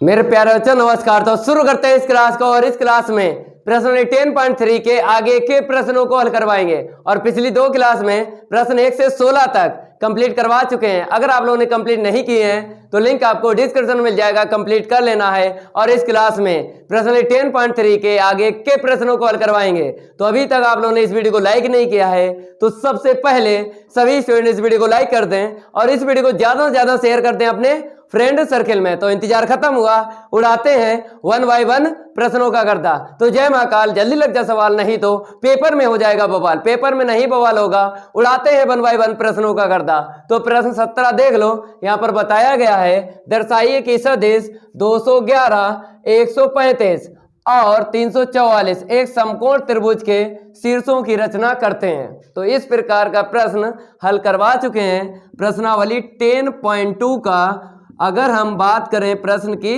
मेरे प्यारे बच्चों नमस्कार। तो शुरू करते हैं इस क्लास को। और इस क्लास में प्रश्न 10.3 के आगे के प्रश्नों को हल करवाएंगे। और पिछली दो क्लास में प्रश्न 1 से 16 तक कंप्लीट करवा चुके हैं। अगर आप लोगों ने कंप्लीट नहीं किए हैं तो लिंक आपको डिस्क्रिप्शन में मिल जाएगा, कंप्लीट कर लेना है। और इस क्लास में प्रश्न 10.3 के आगे के प्रश्नों को हल करवाएंगे। तो अभी तक आप लोगों ने इस वीडियो को लाइक नहीं किया है तो सबसे पहले सभी स्टूडेंट इस वीडियो को लाइक कर दें और इस वीडियो को ज्यादा से ज्यादा शेयर कर दें अपने फ्रेंड सर्किल में। तो इंतजार खत्म हुआ, उड़ाते हैं 1 बाय 1 प्रश्नों का गर्दा। तो जय महाकाल, जल्दी लग जा सवाल, नहीं तो पेपर में हो जाएगा बवाल। पेपर में नहीं बवाल होगा, उड़ाते हैं 1 बाय 1 प्रश्नों का गर्दा। तो प्रश्न 17 देख लो, यहां पर बताया गया है दर्शाइए कि सदिश 211, 135 और 344 एक समकोण त्रिभुज के शीर्षों की रचना करते हैं। तो इस प्रकार का प्रश्न हल करवा चुके हैं। प्रश्नावली 10.2 का अगर हम बात करें प्रश्न की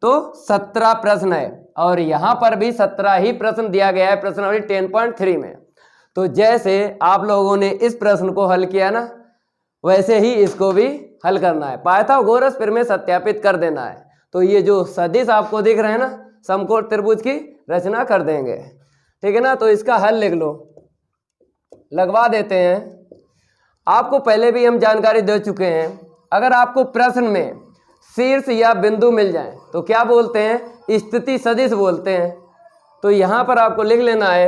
तो 17 प्रश्न है और यहां पर भी 17 ही प्रश्न दिया गया है प्रश्नावली 10.3 में। तो जैसे आप लोगों ने इस प्रश्न को हल किया ना, वैसे ही इसको भी हल करना है। पाइथागोरस प्रमेय सत्यापित कर देना है। तो ये जो सदिश आपको दिख रहे हैं ना, समकोण त्रिभुज की रचना कर देंगे, ठीक है ना। तो इसका हल लिख लो, लगवा देते हैं। आपको पहले भी हम जानकारी दे चुके हैं, अगर आपको प्रश्न में शीर्ष या बिंदु मिल जाए तो क्या बोलते हैं, स्थिति सदिश बोलते हैं। तो यहां पर आपको लिख लेना है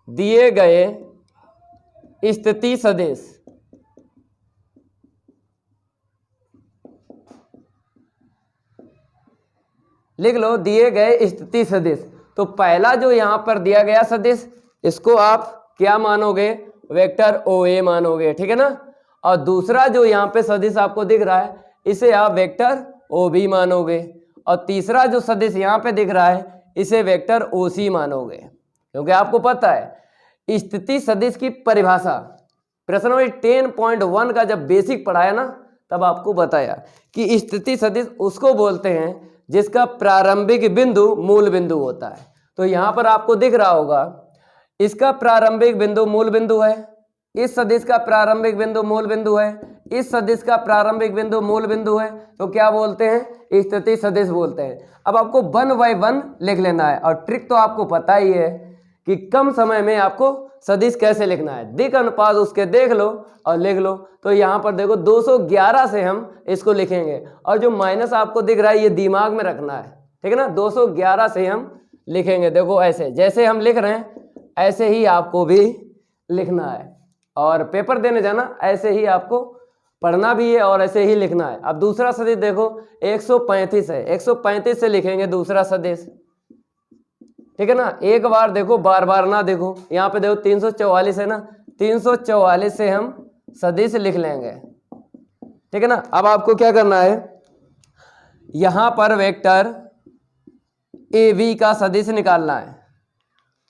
दिए गए स्थिति सदिश, लिख लो दिए गए स्थिति सदिश। तो पहला जो यहां पर दिया गया सदिश, इसको आप क्या मानोगे, वेक्टर OA मानोगे, ठीक है ना। और दूसरा जो यहाँ पे सदिश आपको दिख रहा है इसे आप वेक्टर OB मानोगे। और तीसरा जो सदिश यहाँ पे दिख रहा है इसे वेक्टर OC मानोगे। क्योंकि आपको पता है स्थिति सदिश की परिभाषा प्रश्न 10.1 का जब बेसिक पढ़ाया ना, तब आपको बताया कि स्थिति सदिश उसको बोलते हैं जिसका प्रारंभिक बिंदु मूल बिंदु होता है। तो यहाँ पर आपको दिख रहा होगा इसका प्रारंभिक बिंदु मूल बिंदु है, इस सदिश का प्रारंभिक बिंदु मूल बिंदु है, इस सदिश का प्रारंभिक बिंदु मूल बिंदु है। तो क्या बोलते हैं, स्थिति सदिश बोलते हैं। अब आपको 1 बाय 1 लिख लेना है। और ट्रिक तो आपको पता ही है कि कम समय में आपको सदिश कैसे लिखना है। दिक अनुपात उसके देख लो और लिख लो। तो यहाँ पर देखो 211 से हम इसको लिखेंगे और जो माइनस आपको दिख रहा है ये दिमाग में रखना है, ठीक है ना। 211 से हम लिखेंगे, देखो ऐसे जैसे हम लिख रहे हैं ऐसे ही आपको भी लिखना है। और पेपर देने जाना ऐसे ही आपको पढ़ना भी है और ऐसे ही लिखना है। अब दूसरा सदिश देखो 135 है, 135 से लिखेंगे दूसरा सदिश, ठीक है ना। एक बार देखो, बार बार ना देखो। यहाँ पे देखो 344 है ना, 344 से हम सदिश लिख लेंगे, ठीक है ना। अब आपको क्या करना है, यहाँ पर वेक्टर AB का सदिश निकालना है।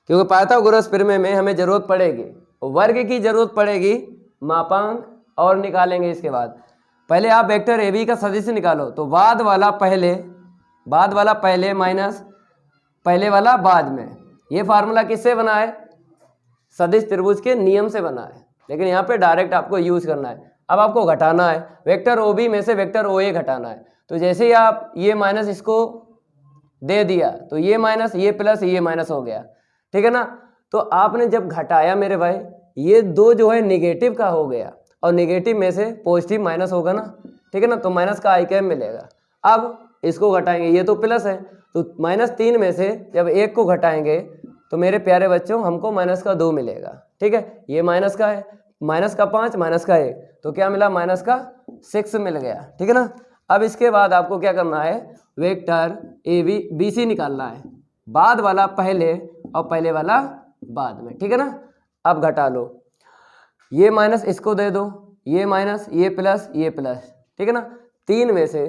क्योंकि पाइथागोरस प्रमेय में हमें जरूरत पड़ेगी, वर्ग की जरूरत पड़ेगी, मापांक और निकालेंगे। इसके बाद पहले आप वेक्टर AB का सदिश निकालो। तो बाद वाला पहले माइनस पहले वाला बाद में। ये फार्मूला किससे बना है, सदिश त्रिभुज के नियम से बना है, लेकिन यहाँ पे डायरेक्ट आपको यूज करना है। अब आपको घटाना है, वेक्टर OB में से वेक्टर OA घटाना है। तो जैसे ही आप ये माइनस इसको दे दिया तो ये माइनस, ये प्लस, ये माइनस हो गया, ठीक है ना। तो आपने जब घटाया मेरे भाई, ये दो जो है निगेटिव का हो गया और निगेटिव में से पॉजिटिव माइनस होगा ना, ठीक है ना। तो माइनस का i कैप मिलेगा। अब इसको घटाएंगे, ये तो प्लस है, तो -3 में से जब 1 को घटाएंगे तो मेरे प्यारे बच्चों हमको माइनस का 2 मिलेगा, ठीक है। ये माइनस का है, माइनस का 5, माइनस का 1, तो क्या मिला, माइनस का 6 मिल गया, ठीक है ना। अब इसके बाद आपको क्या करना है, वेक्टर BC निकालना है, बाद वाला पहले और पहले वाला बाद में, ठीक है ना। अब घटा लो, ये माइनस इसको दे दो, ये माइनस, ये प्लस, ये प्लस, ठीक है ना। 3 में से,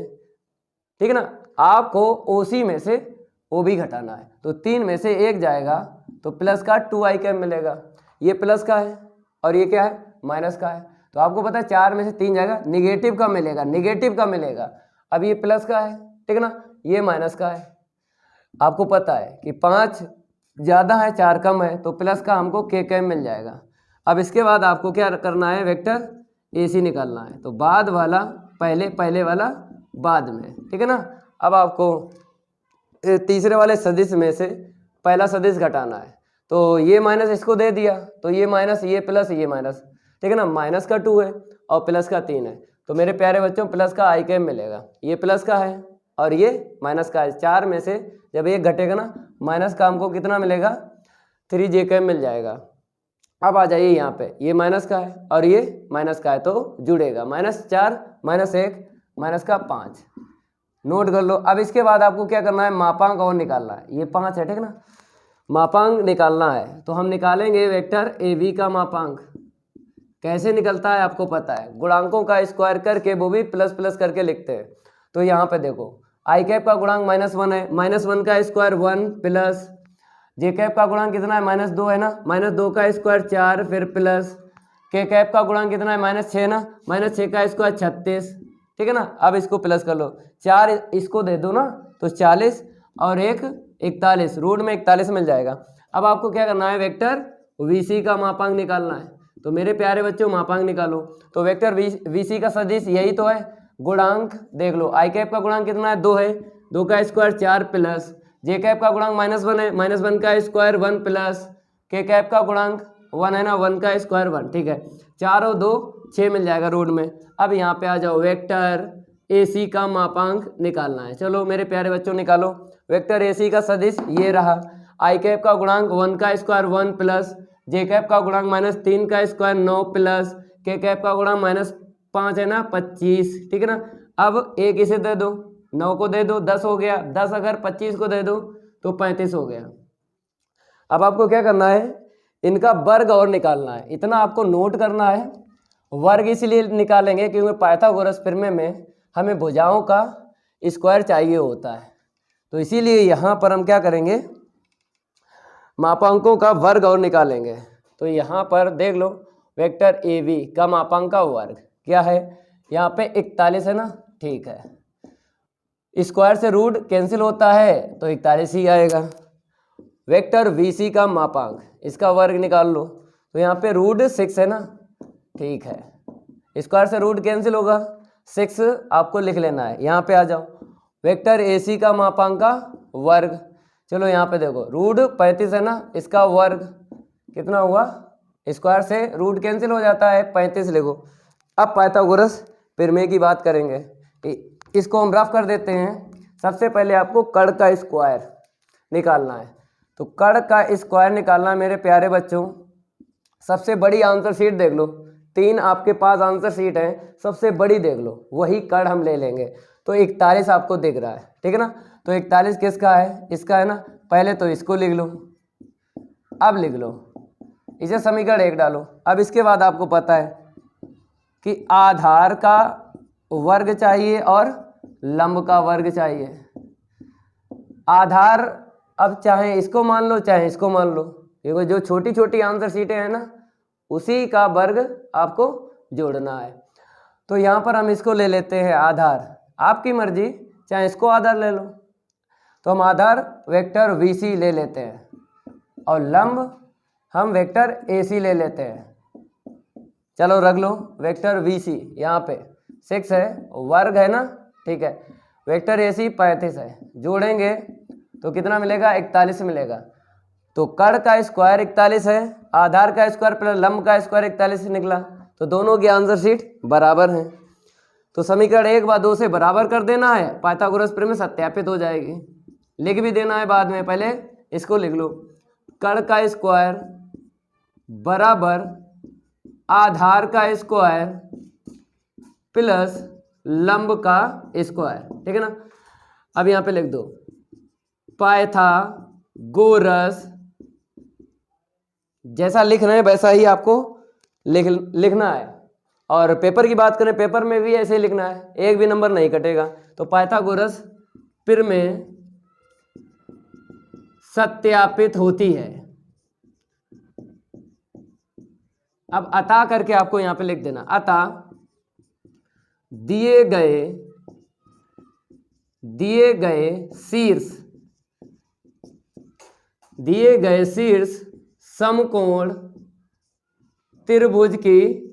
ठीक है ना, आपको OC में से OB घटाना है। तो 3 में से 1 जाएगा तो प्लस का 2i कैप मिलेगा। ये प्लस का है और ये क्या है, माइनस का है। तो आपको पता है 4 में से 3 जाएगा, निगेटिव का मिलेगा, निगेटिव का मिलेगा। अब ये प्लस का है, ठीक है ना, ये माइनस का है। आपको पता है कि 5 ज़्यादा है 4 कम है, तो प्लस का हमको k कैप मिल जाएगा। अब इसके बाद आपको क्या करना है, वेक्टर AC निकालना है। तो बाद वाला पहले, पहले वाला बाद में, ठीक है ना। अब आपको तीसरे वाले सदिश में से पहला सदिश घटाना है। तो ये माइनस इसको दे दिया, तो ये माइनस ये प्लस ये माइनस, ठीक है ना। माइनस का 2 है और प्लस का 3 है, तो मेरे प्यारे बच्चों प्लस का आई कैप मिलेगा, ये प्लस का है और ये माइनस का है। 4 में से जब एक घटेगा ना माइनस का, हमको कितना मिलेगा 3 जे कैप मिल जाएगा। अब आ जाइए यहाँ पे, ये माइनस का है और ये माइनस का है, तो जुड़ेगा -4 -1 माइनस का 5, नोट कर लो। अब इसके बाद आपको क्या करना है, मापांक और निकालना है। ये 5 है, ठीक ना, मापांक निकालना है। तो हम निकालेंगे वेक्टर ए बी का मापांक। कैसे निकलता है आपको पता है, गुणांकों का स्क्वायर करके वो भी प्लस प्लस करके लिखते हैं। तो यहाँ पे देखो आई कैप का गुणांक -1 है, -1 का स्क्वायर 1 प्लस जे कैप का गुणांक कितना है -2 है ना, -2 का स्क्वायर 4 फिर प्लस के कैप का गुणांक कितना है -6 ना, -6 का स्क्वायर 36, ठीक है ना। अब इसको प्लस कर लो, 4 इसको दे दो ना तो 40 और 1 41, रूट में 41 मिल जाएगा। अब आपको क्या करना है, वेक्टर वीसी का मापांक निकालना है। तो मेरे प्यारे बच्चों मापांक निकालो। तो वेक्टर वीसी का सदिश यही तो है, गुणांक देख लो। आई कैप का गुणांक कितना है 2 है, 2 का स्क्वायर 4 प्लस जे कैप का गुणांक -1 है, -1 का स्क्वायर 1 प्लस के कैप का गुणांक 1 है ना, 1 का स्क्वायर 1, ठीक है। 4 और 2 6 मिल जाएगा रूट में। अब यहाँ पे आ जाओ, वेक्टर AC का मापांक निकालना है। चलो मेरे प्यारे बच्चों निकालो। वेक्टर AC का सदिश ये रहा, आई कैप का गुणांक 1 का स्क्वायर 1 प्लस जे कैप का गुणांक -3 का स्क्वायर 9 प्लस के कैप का गुणांक -5 है ना 25, ठीक है ना। अब एक इसे दे दो, 9 को दे दो 10 हो गया, 10 अगर 25 को दे दो तो 35 हो गया। अब आपको क्या करना है, इनका वर्ग और निकालना है। इतना आपको नोट करना है, वर्ग इसलिए निकालेंगे क्योंकि पाइथागोरस प्रमेय में हमें भुजाओं का स्क्वायर चाहिए होता है। तो इसीलिए यहाँ पर हम क्या करेंगे, मापांकों का वर्ग और निकालेंगे। तो यहाँ पर देख लो, वेक्टर ए बी का मापांक का वर्ग क्या है, यहाँ पे 41 है ना, ठीक है। स्क्वायर से रूट कैंसिल होता है तो 41 ही आएगा। वेक्टर वीसी का मापांक, इसका वर्ग निकाल लो। तो यहाँ पे रूट 6 है ना, ठीक है। स्क्वायर से रूट कैंसिल होगा, 6 आपको लिख लेना है। यहाँ पे आ जाओ, वेक्टर एसी का मापांक का वर्ग। चलो यहाँ पे देखो, रूट 35 है ना, इसका वर्ग कितना हुआ, स्क्वायर से रूट कैंसिल हो जाता है 35 लिखो। अब पाइथागोरस प्रमेय की बात करेंगे, इसको हम रफ कर देते हैं। सबसे पहले आपको कर्ण का स्क्वायर निकालना है। तो कर्ण का स्क्वायर निकालना है मेरे प्यारे बच्चों। सबसे बड़ी आंसर शीट देख लो, 3 आपके पास आंसर शीट है, सबसे बड़ी देख लो, वही कर्ण हम ले लेंगे। तो 41 आपको दिख रहा है, ठीक है ना। तो 41 किसका है, इसका है ना। पहले तो इसको लिख लो, अब लिख लो, इसे समीकरण 1 डालो। अब इसके बाद आपको पता है कि आधार का वर्ग चाहिए और लंब का वर्ग चाहिए। आधार अब चाहे इसको मान लो चाहे इसको मान लो, क्योंकि जो छोटी छोटी आंसर शीटें हैं ना उसी का वर्ग आपको जोड़ना है। तो यहाँ पर हम इसको ले लेते हैं आधार, आपकी मर्जी, चाहे इसको आधार ले लो। तो हम आधार वेक्टर VC ले लेते हैं और लंब हम वेक्टर AC ले लेते हैं। चलो रख लो, वेक्टर VC यहाँ पे 6 है, वर्ग है ना, ठीक है। वेक्टर AC 35 है, जोड़ेंगे तो कितना मिलेगा, 41 मिलेगा। तो कर्ण का स्क्वायर 41 है, आधार का स्क्वायर प्लस लंब का स्क्वायर 41 निकला। तो दोनों की आंसर शीट बराबर हैं। तो समीकरण 1 व 2 से बराबर कर देना है, पाइथागोरस प्रमेय सत्यापित हो जाएगी। लिख भी देना है बाद में, पहले इसको लिख लो, कर्ण का स्क्वायर बराबर आधार का स्क्वायर प्लस लंब का स्क्वायर, ठीक है ना। अब यहाँ पे लिख दो, पाइथागोरस, जैसा लिख रहे हैं वैसा ही आपको लिखना है। और पेपर की बात करें, पेपर में भी ऐसे ही लिखना है, एक भी नंबर नहीं कटेगा। तो पाइथागोरस प्रमेय सत्यापित होती है। अब अतः करके आपको यहां पे लिख देना, अतः दिए गए शीर्ष समकोण त्रिभुज की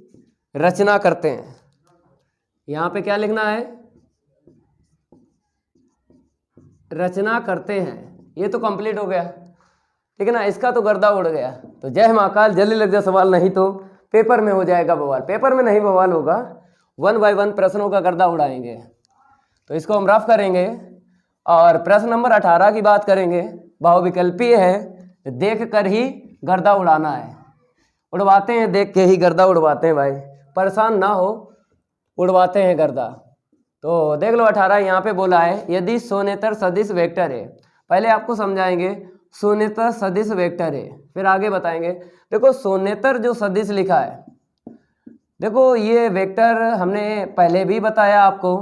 रचना करते हैं। यहां पे क्या लिखना है, रचना करते हैं। ये तो कंप्लीट हो गया, ठीक है ना। इसका तो गर्दा उड़ गया। तो जय महाकाल, जल्दी लग जाए सवाल, नहीं तो पेपर में हो जाएगा बवाल। पेपर में नहीं बवाल होगा, 1 बाय 1 प्रश्नों का गर्दा उड़ाएंगे। तो इसको हम रफ करेंगे और प्रश्न नंबर 18 की बात करेंगे। बहुविकल्पीय है, देख कर ही गर्दा उड़ाना है। उड़वाते हैं, देख के ही गर्दा उड़वाते हैं भाई, परेशान ना हो, उड़वाते हैं गर्दा। तो देख लो 18 यहाँ पे बोला है, यदि शून्येतर सदिश वेक्टर है। पहले आपको समझाएंगे शून्येतर सदिश वेक्टर है, फिर आगे बताएंगे। देखो शून्येतर जो सदिश लिखा है, देखो ये वेक्टर हमने पहले भी बताया आपको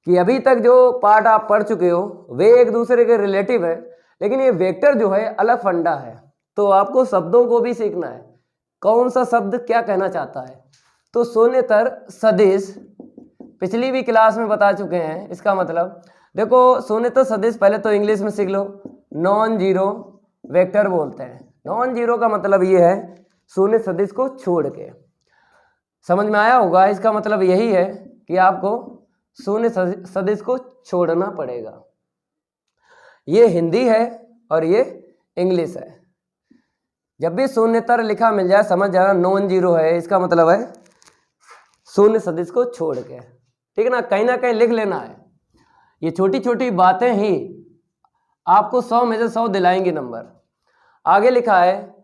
कि अभी तक जो पार्ट आप पढ़ चुके हो वे एक दूसरे के रिलेटिव है, लेकिन ये वेक्टर जो है अलग फंडा है। तो आपको शब्दों को भी सीखना है, कौन सा शब्द क्या कहना चाहता है। तो शून्येतर सदिश पिछली भी क्लास में बता चुके हैं। इसका मतलब देखो शून्येतर सदिश पहले तो इंग्लिश में सीख लो, नॉन जीरो वेक्टर बोलते हैं। नॉन जीरो का मतलब ये है शून्य सदिश को छोड़ के। समझ में आया होगा, इसका मतलब यही है कि आपको शून्य सदिश को छोड़ना पड़ेगा। ये हिंदी है और ये इंग्लिश है। जब भी शून्येतर लिखा मिल जाए समझ जाना नॉन जीरो है, इसका मतलब है शून्य सदिश को छोड़ के, ठीक है ना कहीं लिख लेना है। ये छोटी छोटी बातें ही आपको 100 में से 100 दिलाएंगी नंबर। आगे लिखा है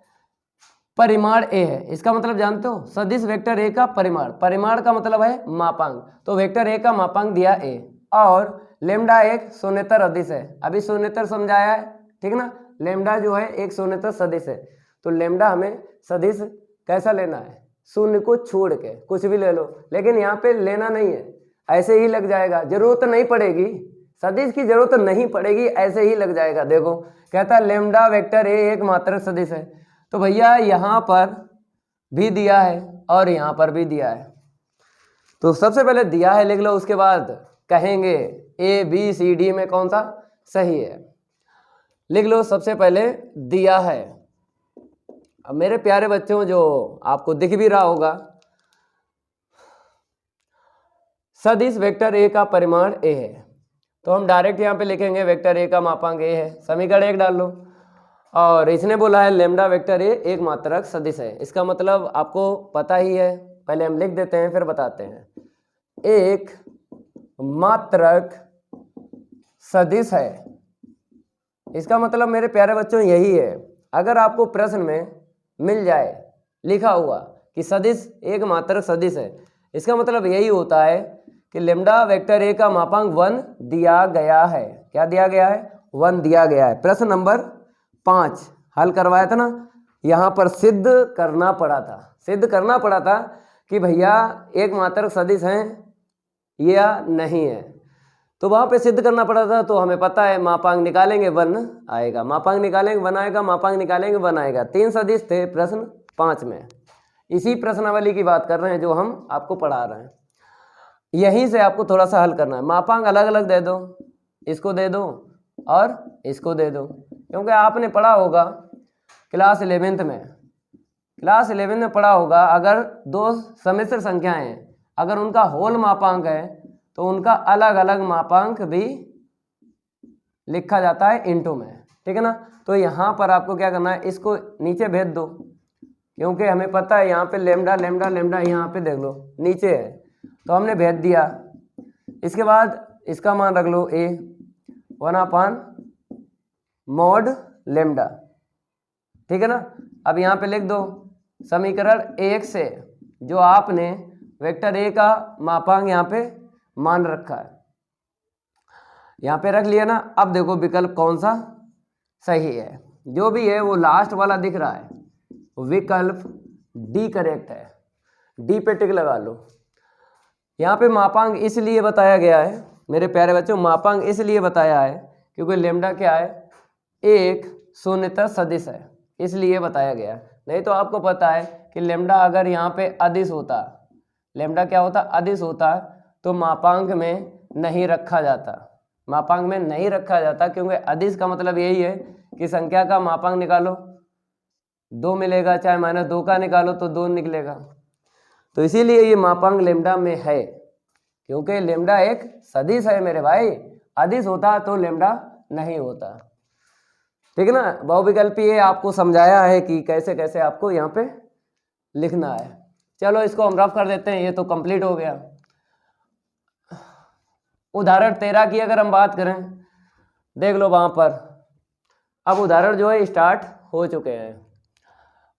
परिमाण ए है, इसका मतलब जानते हो सदिश वेक्टर ए का परिमाण। परिमाण का मतलब है मापांक, तो वेक्टर ए का मापांक दिया ए, और लेम्डा एक शून्येतर अदिश है। अभी शून्येतर समझाया है, ठीक है ना। लेम्डा जो है एक शून्येतर सदिश है, तो लेम्डा हमें सदिश कैसा लेना है, शून्य को छोड़ के, कुछ भी ले लो, लेकिन यहाँ पे लेना नहीं है, ऐसे ही लग जाएगा, जरूरत नहीं पड़ेगी, सदिश की जरूरत नहीं पड़ेगी, ऐसे ही लग जाएगा। देखो कहता है लेम्डा वेक्टर ए एक मात्रक सदिश है, तो भैया यहाँ पर भी दिया है और यहाँ पर भी दिया है। तो सबसे पहले दिया है लिख लो, उसके बाद कहेंगे ए बी सी डी में कौन सा सही है। लिख लो सबसे पहले दिया है। अब मेरे प्यारे बच्चों, जो आपको दिख भी रहा होगा, सदिश वेक्टर ए का परिमाण ए है, तो हम डायरेक्ट यहाँ पे लिखेंगे वेक्टर ए का मापांक ए है, समीकरण 1 डाल लो। और इसने बोला है लेम्डा वेक्टर ए एक मात्रक सदिश है, इसका मतलब आपको पता ही है, पहले हम लिख देते हैं फिर बताते हैं। एक मात्रक सदिश है, इसका मतलब मेरे प्यारे बच्चों यही है। अगर आपको प्रश्न में मिल जाए लिखा हुआ कि सदिश एक मात्रक सदिश है, इसका मतलब यही होता है कि लेम्डा वेक्टर ए का मापांक 1 दिया गया है। क्या दिया गया है? 1 दिया गया है। प्रश्न नंबर 5 हल करवाया था ना, यहाँ पर सिद्ध करना पड़ा था कि भैया एक मात्रक सदिश हैं या नहीं है, तो वहाँ पे सिद्ध करना पड़ा था। तो हमें पता है मापांक निकालेंगे 1 आएगा, मापांक निकालेंगे 1 आएगा, मापांक निकालेंगे 1 आएगा। 3 सदिश थे प्रश्न 5 में, इसी प्रश्नावली की बात कर रहे हैं जो हम आपको पढ़ा रहे हैं। यहीं से आपको थोड़ा सा हल करना है। मापांक अलग अलग दे दो, इसको दे दो और इसको दे दो, क्योंकि आपने पढ़ा होगा क्लास 11th में पढ़ा होगा, अगर 2 सम्मिश्र संख्याएं हैं, अगर उनका होल मापांक है तो उनका अलग अलग मापांक भी लिखा जाता है इनटू में, ठीक है ना। तो यहाँ पर आपको क्या करना है, इसको नीचे भेज दो, क्योंकि हमें पता है यहाँ पे लेम्डा लेम्डा लेम्डा यहाँ पे देख लो नीचे है, तो हमने भेज दिया। इसके बाद इसका मान रख लो ए 1/mod लेम्डा, ठीक है ना। अब यहाँ पे लिख दो समीकरण 1 से जो आपने वेक्टर ए का मापांक यहाँ पे मान रखा है, यहाँ पे रख लिया ना। अब देखो विकल्प कौन सा सही है, जो भी है वो लास्ट वाला दिख रहा है, विकल्प डी करेक्ट है। डी पे टिक लगा लो। यहाँ पे मापांक इसलिए बताया गया है मेरे प्यारे बच्चों, मापांक इसलिए बताया है क्योंकि लेम्डा क्या है, एक शून्येतर सदिश है, इसलिए बताया गया। नहीं तो आपको पता है कि लेम्डा अगर यहाँ पे अदिश होता, लेम्डा क्या होता, अदिश होता, तो मापांक में नहीं रखा जाता, क्योंकि अदिश का मतलब यही है कि संख्या का मापांक निकालो 2 मिलेगा, चाहे -2 का निकालो तो 2 निकलेगा। तो इसीलिए ये मापांक लेम्डा में है, क्योंकि लेम्डा एक सदिश है मेरे भाई, अदिश होता तो लेमडा नहीं होता। ठीक है ना, बहुविकल्पी है, आपको समझाया है कि कैसे कैसे आपको यहाँ पे लिखना है। चलो इसको हम रफ कर देते हैं, ये तो कंप्लीट हो गया। उदाहरण 13 की अगर हम बात करें, देख लो वहां पर, अब उदाहरण जो है स्टार्ट हो चुके हैं।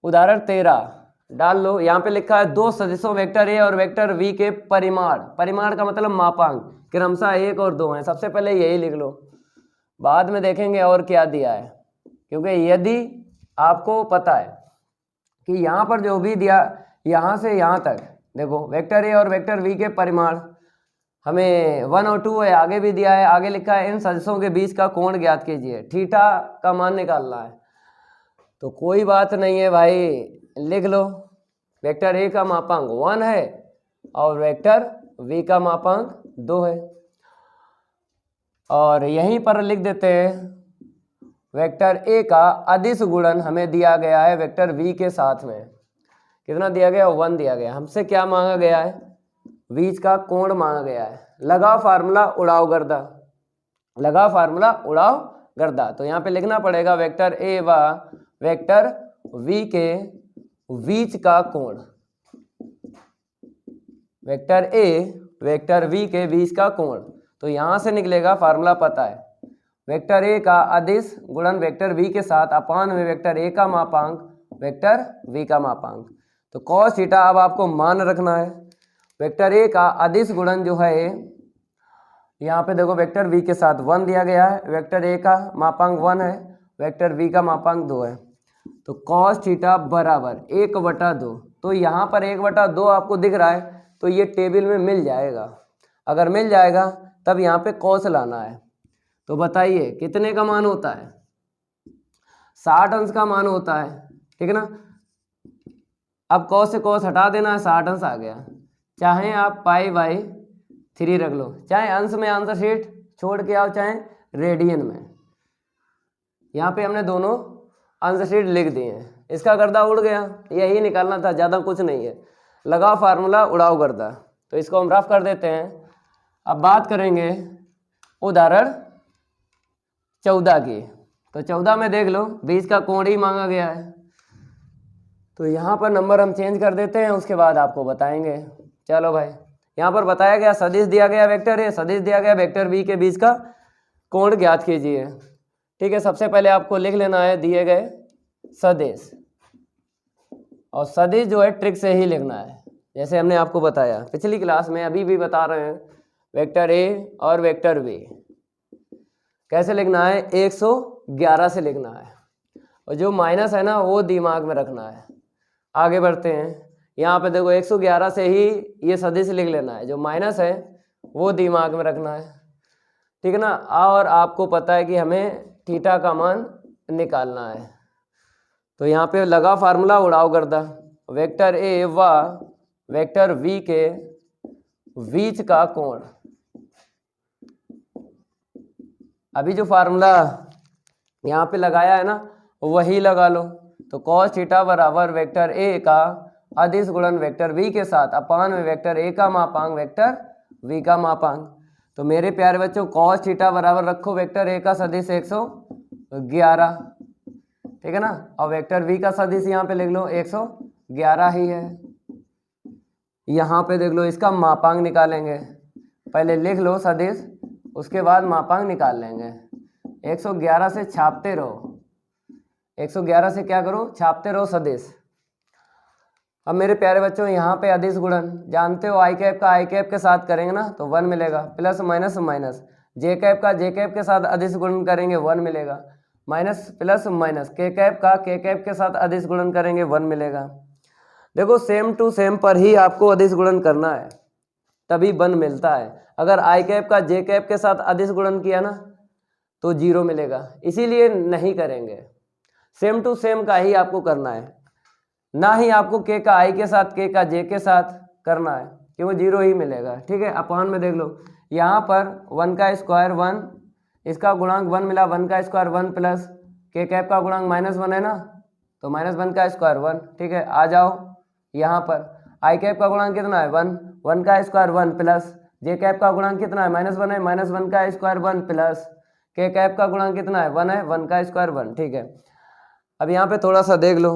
उदाहरण 13 डाल लो, यहाँ पे लिखा है दो सदिशों वेक्टर ए और वेक्टर वी के परिमाण, परिमाण का मतलब मापांक क्रमशः 1 और 2 हैं। सबसे पहले यही लिख लो, बाद में देखेंगे और क्या दिया है, क्योंकि यदि आपको पता है कि यहाँ पर जो भी दिया यहाँ से यहाँ तक, देखो वेक्टर ए और वेक्टर वी के परिमाण हमें 1 और 2 है, आगे भी दिया है, आगे लिखा है इन सदिशों के बीच का कोण ज्ञात कीजिए, थीटा का मान निकालना है। तो कोई बात नहीं है भाई, लिख लो वेक्टर ए का मापांक 1 है और वेक्टर वी का मापांक 2 है, और यहीं पर लिख देते हैं वेक्टर ए का अदिश गुणन हमें दिया गया है वेक्टर वी के साथ में, कितना दिया गया, 1 दिया गया। हमसे क्या मांगा गया है, बीच का कोण मांगा गया है। लगाओ फार्मूला उड़ाओ गर्दा, लगाओ फार्मूला उड़ाओ गर्दा। तो यहाँ पे लिखना पड़ेगा वेक्टर ए व वेक्टर वी के बीच का कोण, वेक्टर ए वेक्टर वी के बीच का कोण। तो यहाँ से निकलेगा, फार्मूला पता है, वेक्टर ए का अदिश गुणन वेक्टर वी के साथ अपान में वेक्टर ए का मापांक वेक्टर वी का मापांक। तो cos थीटा अब आपको मान रखना है, वेक्टर ए का अदिश गुणन जो है यहाँ पे देखो वेक्टर वी के साथ 1 दिया गया है, वेक्टर ए का मापांक 1 है, वेक्टर वी का मापांक 2 है। तो cos थीटा बराबर 1/2। तो यहाँ पर 1/2 आपको दिख रहा है, तो ये टेबल में मिल जाएगा। अगर मिल जाएगा तब यहाँ पे cos लाना है। तो बताइए कितने का मान होता है, 60 अंश का मान होता है, ठीक है ना। अब cos से cos हटा देना है, 60 अंश आ गया। चाहे आप π/3 रख लो, चाहे अंश में आंसर शीट छोड़ के आओ, चाहे रेडियन में। यहाँ पे हमने दोनों आंसर शीट लिख दिए हैं, इसका गर्दा उड़ गया, यही निकालना था, ज़्यादा कुछ नहीं है। लगाओ फार्मूला उड़ाओ गर्दा। तो इसको हम रफ कर देते हैं। अब बात करेंगे उदाहरण 14 की। तो 14 में देख लो बीच का कोण ही मांगा गया है, तो यहाँ पर नंबर हम चेंज कर देते हैं, उसके बाद आपको बताएंगे। चलो भाई, यहाँ पर बताया गया सदिश दिया गया वेक्टर है, सदिश दिया गया वेक्टर वी के बीच का कोण ज्ञात कीजिए। ठीक है, सबसे पहले आपको लिख लेना है दिए गए सदिश, और सदिश जो है ट्रिक से ही लिखना है, जैसे हमने आपको बताया पिछली क्लास में, अभी भी बता रहे हैं। वेक्टर ए और वेक्टर वी कैसे लिखना है, 111 से लिखना है, और जो माइनस है ना वो दिमाग में रखना है। आगे बढ़ते हैं, यहाँ पे देखो 111 से ही ये सदिश लिख लेना है, जो माइनस है वो दिमाग में रखना है, ठीक है ना। और आपको पता है कि हमें थीटा का मान निकालना है। तो यहाँ पे लगा फार्मूला उड़ाओ गर्दा, वेक्टर ए व वेक्टर वी के बीच का कोण। अभी जो फार्मूला यहाँ पे लगाया है ना वही लगा लो। तो cos थीटा बराबर वेक्टर ए का अदिश गुणन वेक्टर वी के साथ अपान में वेक्टर ए का मापांक वेक्टर वी का मापांक। तो मेरे प्यारे बच्चों cos थीटा बराबर रखो वेक्टर ए का सदिश 111, ठीक है ना, और वेक्टर वी का सदिश यहाँ पे लिख लो 111 ही है। यहाँ पे देख लो इसका मापांक निकालेंगे, पहले लिख लो सदिश, उसके बाद मापांक निकाल लेंगे। 111 से छापते रहो, 111 से क्या करो, छापते रहो सदिश। अब मेरे प्यारे बच्चों यहाँ पे अदिश गुणन जानते हो, आई कैप का आई कैप के साथ करेंगे ना तो 1 मिलेगा, प्लस माइनस माइनस, जे कैप का जे कैप के साथ अदिश गुणन करेंगे 1 मिलेगा, माइनस प्लस माइनस, के कैप का के कैप के साथ अदिश गुणन करेंगे 1 मिलेगा। देखो सेम टू सेम पर ही आपको अदिश गुणन करना है, तभी 1 मिलता है। अगर आई कैप का जे कैप के साथ अदिश गुणन किया ना तो 0 मिलेगा, इसीलिए नहीं करेंगे। सेम टू सेम का ही आपको करना है, ना ही आपको के का आई के साथ के का जे के साथ करना है, क्योंकि 0 ही मिलेगा। ठीक है, अपान में देख लो यहाँ पर 1 का स्क्वायर 1, इसका गुणांक 1 मिला, 1 का स्क्वायर 1 प्लस के कैप का गुणांक -1 है ना, तो -1 का स्क्वायर 1। ठीक है, आ जाओ यहाँ पर आई कैप का गुणांक कितना है 1, 1 का स्क्वायर 1 प्लस जे कैप का गुणांक कितना है -1 है, -1 का स्क्वायर 1 प्लस के कैप का गुणांक कितना है 1 है, 1 का स्क्वायर 1। ठीक है, अब यहाँ पे थोड़ा सा देख लो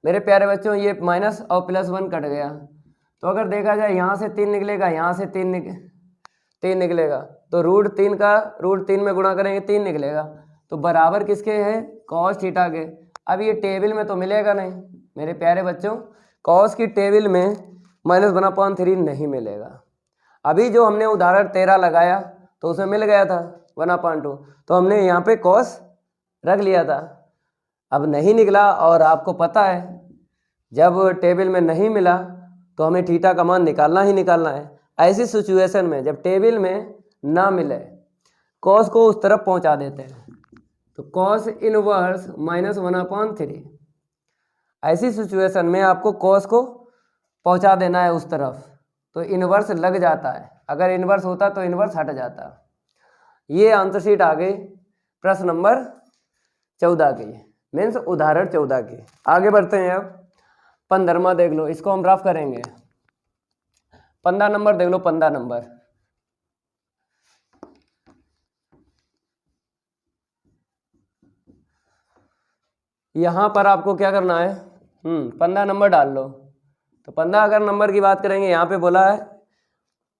मेरे प्यारे बच्चों, ये माइनस और +1 कट गया, तो अगर देखा जाए यहाँ से 3 निकलेगा, यहाँ से 3 निकलेगा, तो √3 का √3 में गुणा करेंगे 3 निकलेगा, तो बराबर किसके है cos थीटा के। अब ये टेबल में तो मिलेगा नहीं मेरे प्यारे बच्चों, cos की टेबल में -1/3 नहीं मिलेगा। अभी जो हमने उदाहरण 13 लगाया तो उसमें मिल गया था 1/2, तो हमने यहाँ पे cos रख लिया था। अब नहीं निकला और आपको पता है जब टेबल में नहीं मिला तो हमें थीटा का मान निकालना ही निकालना है। ऐसी सिचुएशन में जब टेबल में ना मिले cos को उस तरफ पहुंचा देते हैं, तो cos इनवर्स -1/3। ऐसी सिचुएशन में आपको cos को पहुंचा देना है उस तरफ, तो इनवर्स लग जाता है, अगर इनवर्स होता तो इनवर्स हट जाता। ये आंसर शीट आ गई प्रश्न नंबर 14 की, मीन्स उदाहरण 14 की। आगे बढ़ते हैं, अब 15वां देख लो, इसको हम रफ करेंगे। 15 नंबर देख लो, 15 नंबर, यहाँ पर आपको क्या करना है 15 नंबर डाल लो। तो 15 अगर नंबर की बात करेंगे, यहाँ पे बोला है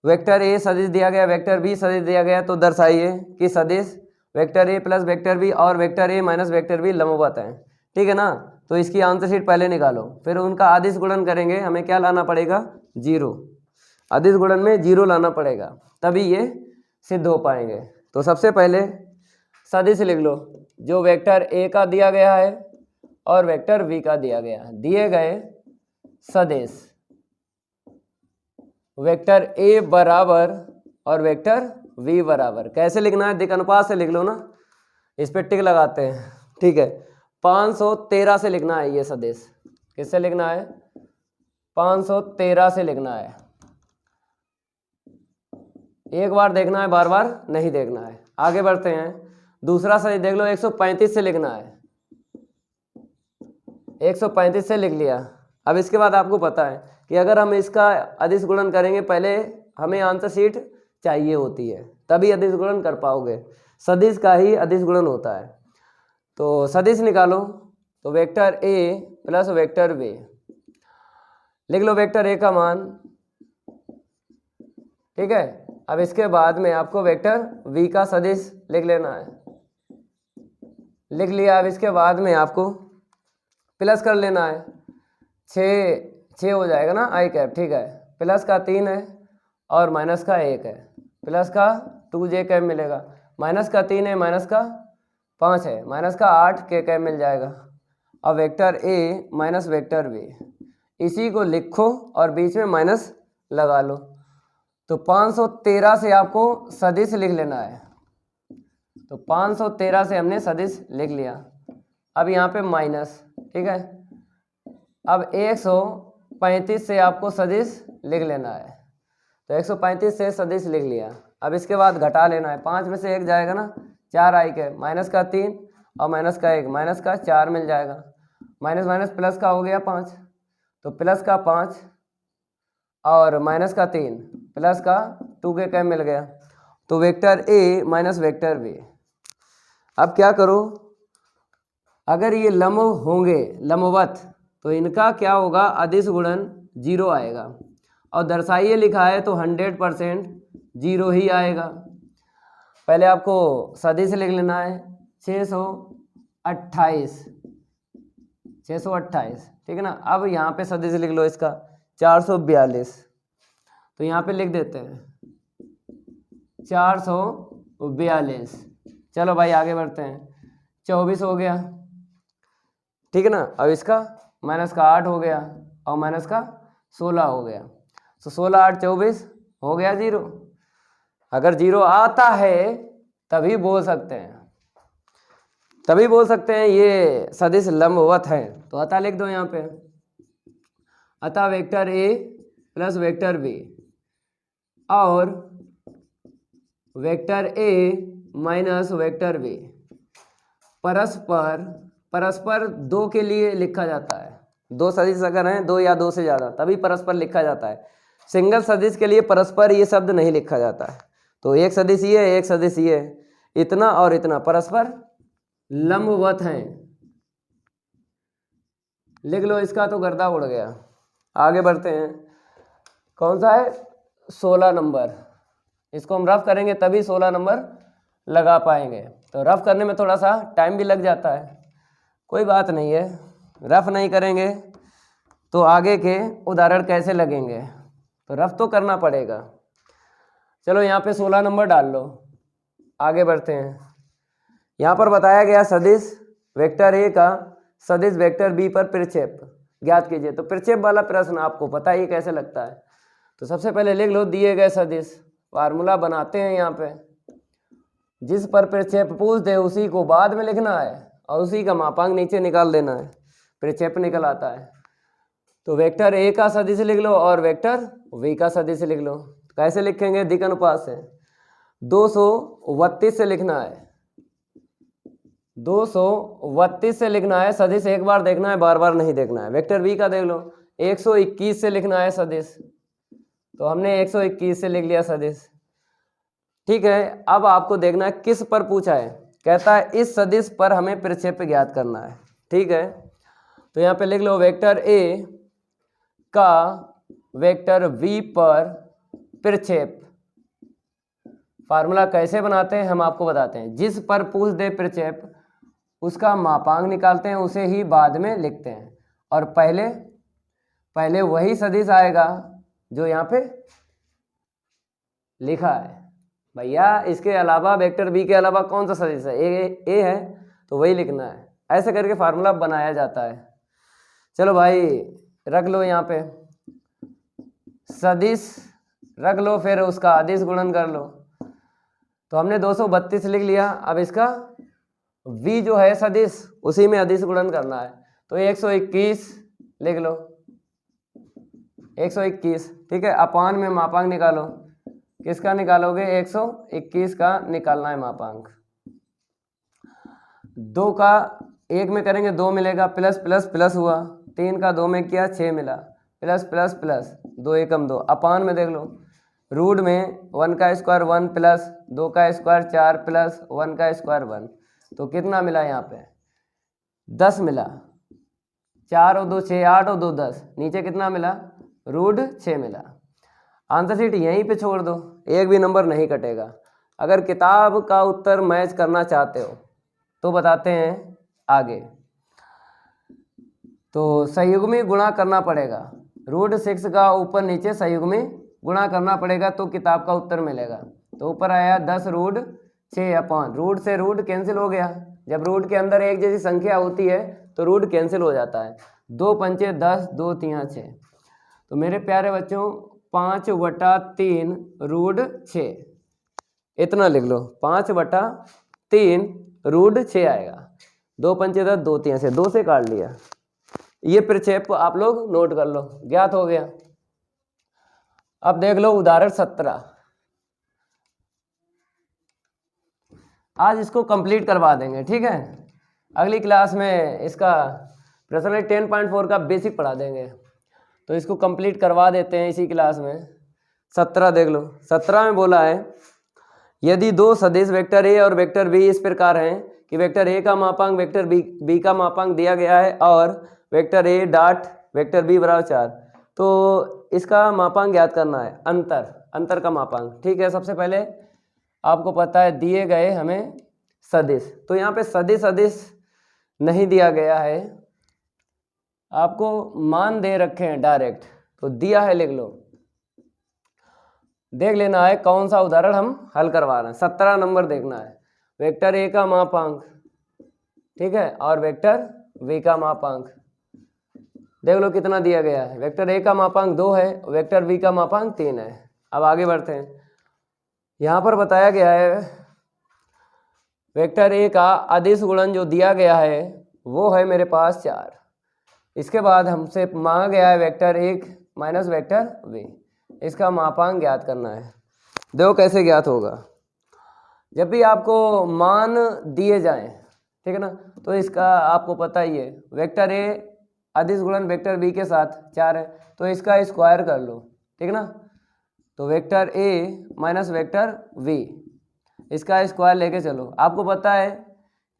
वेक्टर ए सदिश दिया गया, वेक्टर बी सदिश दिया गया, तो दर्शाइए कि सदिश vector A plus vector B और vector A minus vector B लंबवत हैं। ठीक है ना, तो इसकी आंसर शीट पहले निकालो, फिर उनका आदिश गुणन करेंगे। हमें क्या लाना पड़ेगा 0, आदिश गुणन में 0 लाना पड़ेगा, तभी ये सिद्ध हो पाएंगे। तो सबसे पहले सदिश लिख लो, जो वेक्टर ए का दिया गया है और वेक्टर बी का दिया गया है, दिए गए सदिश वेक्टर ए बराबर और वेक्टर वी बराबर। कैसे लिखना है, दिक् अनुपात से लिख लो ना, इस पे टिक लगाते हैं। ठीक है, 513 से लिखना है ये सदिश। किससे लिखना है 513 से लिखना है। एक बार देखना है, बार बार नहीं देखना है। आगे बढ़ते हैं, दूसरा सदिश देख लो, 135 से लिखना है। 135 से लिख लिया। अब इसके बाद आपको पता है कि अगर हम इसका अदिश गुणन करेंगे, पहले हमें आंसर शीट चाहिए होती है, तभी अदिश गुणन कर पाओगे। सदिश का ही अदिश गुणन होता है। तो सदिश निकालो, तो vector A plus vector B लिख लो, वेक्टर ए का मान। ठीक है, अब इसके बाद में आपको वेक्टर वी का सदिश लिख लेना है। लिख लिया। अब इसके बाद में आपको प्लस कर लेना है, 6 हो जाएगा ना आई कैप। ठीक है, प्लस का 3 है और माइनस का 1 है, प्लस का 2j कैप मिलेगा, माइनस का 3 है, माइनस का 5 है, माइनस का 8 के कैप मिल जाएगा। अब vector A minus vector B, इसी को लिखो और बीच में माइनस लगा लो। तो 513 से आपको सदिश लिख लेना है। तो 513 से हमने सदिश लिख लिया। अब यहाँ पे माइनस, ठीक है। अब 135 से आपको सदिश लिख लेना है। तो 135 से सदिश लिख लिया। अब इसके बाद घटा लेना है, 5 में से 1 जाएगा ना, 4 आई के, माइनस का 3 और माइनस का 1, माइनस का 4 मिल जाएगा। माइनस माइनस प्लस का हो गया 5, तो प्लस का 5 और माइनस का 3 प्लस का 2 के कैप मिल गया। तो vector A minus vector B. अब क्या करो, अगर ये लंब होंगे लंबवत, तो इनका क्या होगा, अदिश गुणन 0 आएगा। और दर्शाइए लिखा है तो 100% 0 ही आएगा। पहले आपको सदिश लिख लेना है 628, 628, ठीक है ना। अब यहाँ पे सदिश लिख लो इसका 442, तो यहाँ पे लिख देते हैं 442। चलो भाई आगे बढ़ते हैं, 24 हो गया, ठीक है ना। अब इसका माइनस का 8 हो गया और माइनस का 16 हो गया। तो 16 8 24 हो गया 0। अगर 0 आता है तभी बोल सकते हैं, तभी बोल सकते हैं ये सदिश लंबवत है। तो अतः लिख दो यहाँ पे, अतः vector A plus vector B और vector A minus vector B परस्पर 2 के लिए लिखा जाता है। 2 सदिश अगर हैं, 2 या 2 से ज़्यादा, तभी परस्पर लिखा जाता है। सिंगल सदिश के लिए परस्पर ये शब्द नहीं लिखा जाता है। तो एक सदिश ये है, एक सदिश ये है, इतना और इतना परस्पर लंबवत हैं। लिख लो, इसका तो गर्दा उड़ गया। आगे बढ़ते हैं। कौन सा है? 16 नंबर। इसको हम रफ करेंगे तभी 16 नंबर लगा पाएंगे। तो रफ करने में थोड़ा सा टाइम भी लग जाता है, कोई बात नहीं है। रफ नहीं करेंगे तो आगे के उदाहरण कैसे लगेंगे, तो रफ तो करना पड़ेगा। चलो यहाँ पे 16 नंबर डाल लो। आगे बढ़ते हैं। यहाँ पर बताया गया सदिश वेक्टर ए का सदिश वेक्टर बी पर प्रक्षेप ज्ञात कीजिए। तो प्रक्षेप वाला प्रश्न आपको पता ही कैसे लगता है। तो सबसे पहले लिख लो दिए गए सदिश, फार्मूला बनाते हैं। यहाँ पे जिस पर प्रक्षेप पूछ दे उसी को बाद में लिखना है और उसी का मापांक नीचे निकाल देना है, प्रक्षेप निकल आता है। तो वेक्टर ए का सदिश लिख लो और वेक्टर वी का सदिश लिख लो। कैसे लिखेंगे? दिक् अनुपात से। 232 से लिखना है, 232 से लिखना है सदिश। एक बार देखना है, बार बार नहीं देखना है। वेक्टर बी का देख लो, 121 से लिखना है सदिश। तो हमने 121 से लिख लिया सदिश। ठीक है, अब आपको देखना है किस पर पूछा है। कहता है इस सदिश पर हमें प्रक्षेप ज्ञात करना है। ठीक है, तो यहाँ पे लिख लो वेक्टर ए का वेक्टर बी पर प्रक्षेप। फार्मूला कैसे बनाते हैं हम आपको बताते हैं। जिस पर पूछ दे प्रक्षेप उसका मापांक निकालते हैं, उसे ही बाद में लिखते हैं और पहले वही सदिश आएगा जो यहाँ पे लिखा है। भैया इसके अलावा वेक्टर बी के अलावा कौन सा सदिश है? ए है तो वही लिखना है। ऐसे करके फार्मूला बनाया जाता है। चलो भाई रख लो यहाँ पे सदिश रख लो, फिर उसका अदिश गुणन कर लो। तो हमने 232 लिख लिया। अब इसका v जो है सदिश उसी में अदिश गुणन करना है। तो 121 लिख लो, 121। ठीक है, अपान में मापांक निकालो। किसका निकालोगे? 121 का निकालना है मापांक। 2 का 1 में करेंगे 2 मिलेगा, प्लस प्लस प्लस हुआ। 3 का 2 में किया 6 मिला, प्लस प्लस प्लस 2 एकम 2। अपान में देख लो, रूट में 1 का स्क्वायर 1 प्लस 2 का स्क्वायर 4 प्लस 1 का स्क्वायर 1। तो कितना मिला यहाँ पे? 10 मिला। 4 और 2 6, 8 और 2 10। नीचे कितना मिला? रूट 6 मिला। आंसर शीट यहीं पे छोड़ दो, एक भी नंबर नहीं कटेगा। अगर किताब का उत्तर मैच करना चाहते हो तो बताते हैं आगे। तो संयुग्मी गुणा करना पड़ेगा। रूट 6 का ऊपर नीचे संयुग्मी गुणा करना पड़ेगा तो किताब का उत्तर मिलेगा। तो ऊपर आया 10 रूट 6 अपान रूट से रूट कैंसिल हो गया। जब रूट के अंदर एक जैसी संख्या होती है तो रूट कैंसिल हो जाता है। 2 पंचे 10, 2 तिया 6। तो मेरे प्यारे बच्चों 5/3 रूट 6 इतना लिख लो। 5/3 रूट 6 आएगा। 2 पंचे 10, 2 तिया से 2 से काट लिया। ये प्रक्षेप आप लोग नोट कर लो, ज्ञात हो गया। अब देख लो उदाहरण 17। आज इसको कंप्लीट करवा देंगे, ठीक है। अगली क्लास में इसका प्रश्न 10.4 का बेसिक पढ़ा देंगे, तो इसको कंप्लीट करवा देते हैं इसी क्लास में। 17 देख लो। 17 में बोला है यदि दो सदिश वेक्टर ए और वेक्टर बी इस प्रकार हैं कि वेक्टर ए का मापांक वेक्टर बी का मापांक दिया गया है और vector A dot vector B बराबर 4, तो इसका मापांक ज्ञात करना है। अंतर का मापांक। ठीक है, सबसे पहले आपको पता है दिए गए हमें सदिश। तो यहाँ पे सदिश नहीं दिया गया है, आपको मान दे रखे हैं डायरेक्ट। तो दिया है लिख लो, देख लेना है कौन सा उदाहरण हम हल करवा रहे हैं। 17 नंबर देखना है। वेक्टर ए का मापांक, ठीक है, और वेक्टर बी का मापांक देख लो कितना दिया गया है। वेक्टर ए का मापांक 2 है, वेक्टर बी का मापांक 3 है। अब आगे बढ़ते हैं। यहाँ पर बताया गया है वेक्टर ए का अदिश गुणन जो दिया गया है वो है मेरे पास 4। इसके बाद हमसे मांगा गया है वेक्टर 1 माइनस वेक्टर बी, इसका मापांक ज्ञात करना है। देखो कैसे ज्ञात होगा। जब भी आपको मान दिए जाएं, ठीक है ना, तो इसका आपको पता ही है वेक्टर ए अदिश गुणन वेक्टर बी के साथ 4 है, तो इसका स्क्वायर कर लो। ठीक है ना। तो vector A minus vector V, इसका स्क्वायर लेके चलो। आपको पता है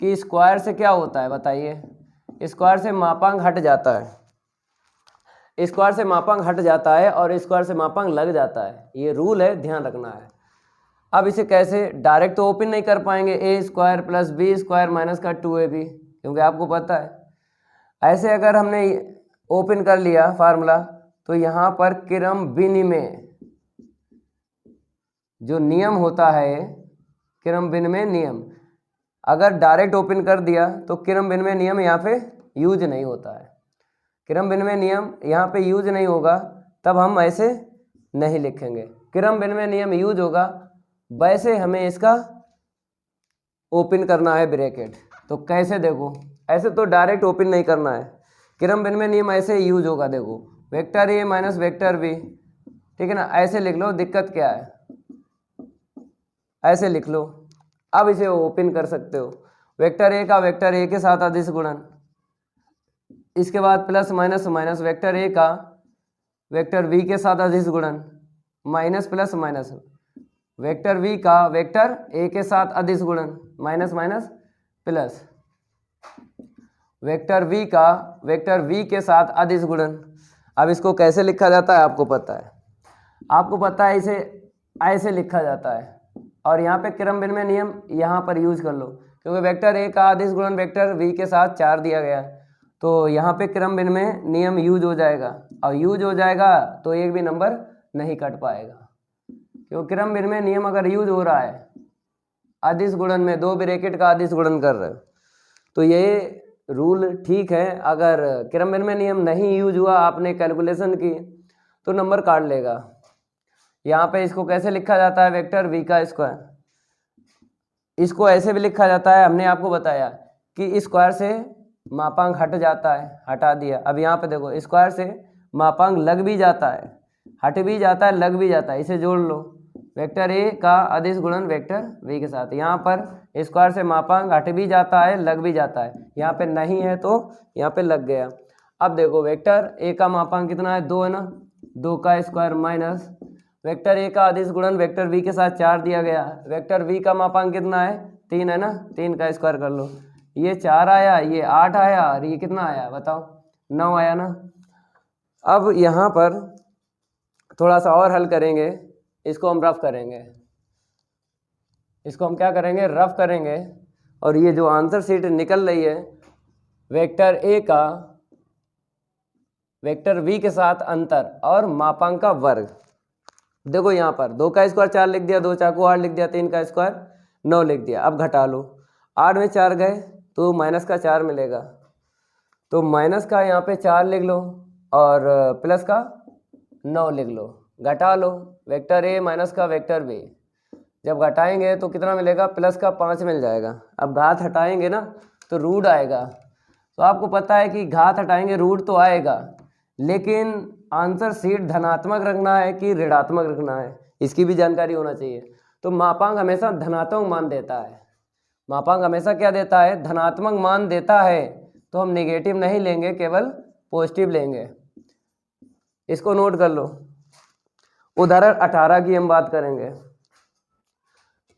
कि स्क्वायर से क्या होता है बताइए, स्क्वायर से मापांक हट जाता है, स्क्वायर से मापांक हट जाता है और स्क्वायर से मापांक लग जाता है, ये रूल है, ध्यान रखना है। अब इसे कैसे, डायरेक्ट तो ओपन नहीं कर पाएंगे, A square plus B square minus का 2ab, क्योंकि आपको पता है। ऐसे अगर हमने ओपन कर लिया फार्मूला, तो यहाँ पर क्रम विनिमय जो नियम होता है, क्रम विनिमय नियम, अगर डायरेक्ट ओपन कर दिया तो क्रम विनिमय नियम यहाँ पे यूज नहीं होता है। क्रम विनिमय नियम यहाँ पे यूज नहीं होगा, तब हम ऐसे नहीं लिखेंगे। क्रम विनिमय नियम यूज होगा, वैसे हमें इसका ओपन करना है ब्रैकेट। तो कैसे, देखो ऐसे तो डायरेक्ट ओपन नहीं करना है, क्रम विनिमय नियम ऐसे यूज होगा। देखो vector A minus vector B, ठीक है ना, ऐसे लिख लो, दिक्कत क्या है, ऐसे लिख लो। अब इसे ओपन कर सकते हो, वेक्टर ए का वेक्टर ए के साथ अदिश गुणन, इसके बाद plus minus minus vector A का वेक्टर वी के साथ अदिश गुणन, minus plus minus vector V का वेक्टर ए के साथ अदिश गुणन, minus minus plus vector V का वेक्टर वी के साथ अदिश गुणन। अब इसको कैसे लिखा जाता है आपको पता है, आपको पता है, इसे ऐसे लिखा जाता है। और यहाँ पे क्रम विनिमय नियम यहाँ पर यूज कर लो, क्योंकि वेक्टर ए का अदिश गुणन वेक्टर वी के साथ 4 दिया गया है, तो यहाँ पे क्रम विनिमय नियम यूज हो जाएगा। और यूज हो जाएगा तो एक भी नंबर नहीं कट पाएगा, क्योंकि क्रम विनिमय नियम अगर यूज हो रहा है अदिश गुणन में, 2 ब्रैकेट का अदिश गुणन कर रहे हो, तो ये रूल ठीक है। अगर क्रम विनिमय नियम नहीं यूज हुआ, आपने कैलकुलेशन की, तो नंबर काट लेगा। यहाँ पे इसको कैसे लिखा जाता है, वेक्टर वी का स्क्वायर, इसको ऐसे भी लिखा जाता है। हमने आपको बताया कि स्क्वायर से मापांक हट जाता है, हटा दिया। अब यहाँ पे देखो, स्क्वायर से मापांक लग भी जाता है, हट भी जाता है, लग भी जाता है, इसे जोड़ लो, वेक्टर ए का अदिश गुणन वेक्टर वी के साथ। यहाँ पर स्क्वायर से मापांक हट भी जाता है, लग भी जाता है, यहाँ पे नहीं है तो यहाँ पे लग गया। अब देखो वेक्टर ए का मापांक कितना है, 2 है ना, 2 का स्क्वायर माइनस वेक्टर ए का अदिश गुणन वेक्टर वी के साथ 4 दिया गया, वेक्टर वी का मापांक कितना है, 3 है ना, 3 का स्क्वायर कर लो, ये 4 आया, ये 8 आया, और ये कितना आया बताओ, 9 आया ना। अब यहाँ पर थोड़ा सा और हल करेंगे, इसको हम रफ करेंगे, इसको हम क्या करेंगे, रफ करेंगे। और ये जो आंसर शीट निकल रही है, वेक्टर ए का वेक्टर वी के साथ अंतर और मापांक का वर्ग, देखो यहाँ पर 2 का स्क्वायर 4 लिख दिया, 2 चाकू 8 लिख दिया, 3 का स्क्वायर 9 लिख दिया। अब घटा लो, 8 में 4 गए तो माइनस का 4 मिलेगा, तो माइनस का यहाँ पे 4 लिख लो और प्लस का 9 लिख लो, घटा लो, वेक्टर ए माइनस का वेक्टर बी, जब घटाएंगे तो कितना मिलेगा, प्लस का 5 मिल जाएगा। अब घात हटाएंगे ना तो रूट आएगा, तो आपको पता है कि घात हटाएंगे रूट तो आएगा, लेकिन आंसर शीट धनात्मक रखना है कि ऋणात्मक रखना है, इसकी भी जानकारी होना चाहिए। तो मापांक हमेशा धनात्मक मान देता है, मापांक हमेशा क्या देता है, धनात्मक मान देता है, तो हम नेगेटिव नहीं लेंगे, केवल पॉजिटिव लेंगे। इसको नोट कर लो। उदाहरण 18 की हम बात करेंगे,